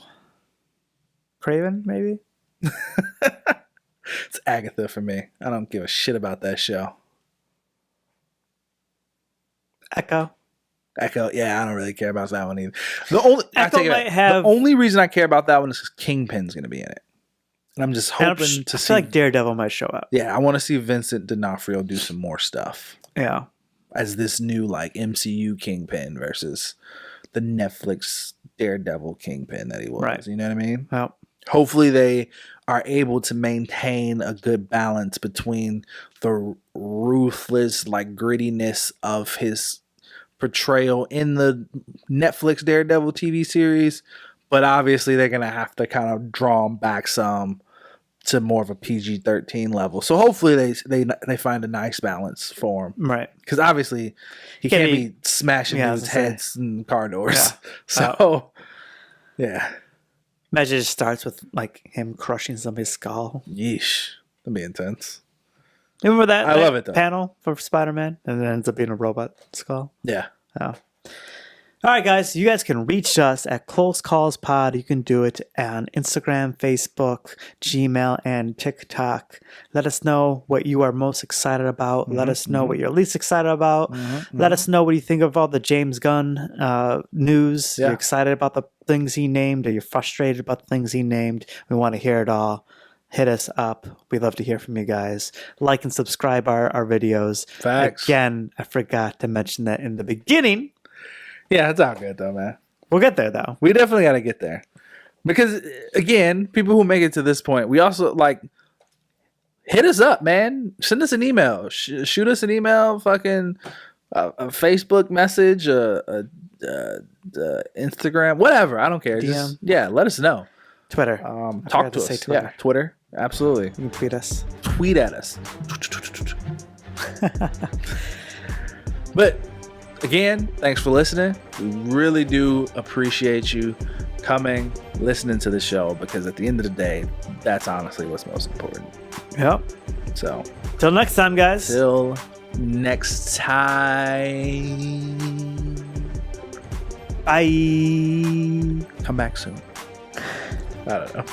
Craven, maybe? It's Agatha for me. I don't give a shit about that show. Echo. Echo, yeah, I don't really care about that one either. The only Echo might have- the only reason I care about that one is because Kingpin's going to be in it, and I'm just And hoping I to feel see. like Daredevil might show up. Yeah, I want to see Vincent D'Onofrio do some more stuff Yeah. as this new like MCU Kingpin versus the Netflix Daredevil Kingpin that he was. Right. You know what I mean? Well, Hopefully they are able to maintain a good balance between the ruthless like grittiness of his portrayal in the Netflix Daredevil TV series, but obviously they're gonna have to kind of draw him back some to more of a PG-13 level. So hopefully they find a nice balance for him, right. because obviously he Can't can't be smashing Yeah, I dudes' was gonna say. heads and car doors. Yeah. So yeah, Imagine it just starts with like him crushing somebody's skull. yeesh, that'd be intense. Remember that? I love it, though. Panel for Spider-Man, and then it ends up being a robot skull. Yeah. Oh. All right, guys. You guys can reach us at Close Calls Pod. You can do it on Instagram, Facebook, Gmail, and TikTok. Let us know what you are most excited about. Let us know what you're least excited about. Let us know what you think of all the James Gunn news. Yeah. You're excited about the things he named, or you're frustrated about the things he named. We want to hear it all. Hit us up. We love to hear from you guys. Like and subscribe our videos. Facts. Again, I forgot to mention that in the beginning. Yeah, it's all good though, man. We'll get there though. We definitely got to get there. Because again, people who make it to this point, we also like hit us up, man. Send us an email. Shoot us an email, fucking a Facebook message, Instagram, whatever. I don't care. Just, yeah, let us know. Twitter. Talk forgot to to say us. Twitter. Yeah, Twitter. Absolutely. You can tweet us. Tweet at us. But again, thanks for listening. We really do appreciate you coming, listening to the show, because at the end of the day, that's honestly what's most important. Yep. So, Till next time, guys. till next time, Bye. come back soon. I don't know.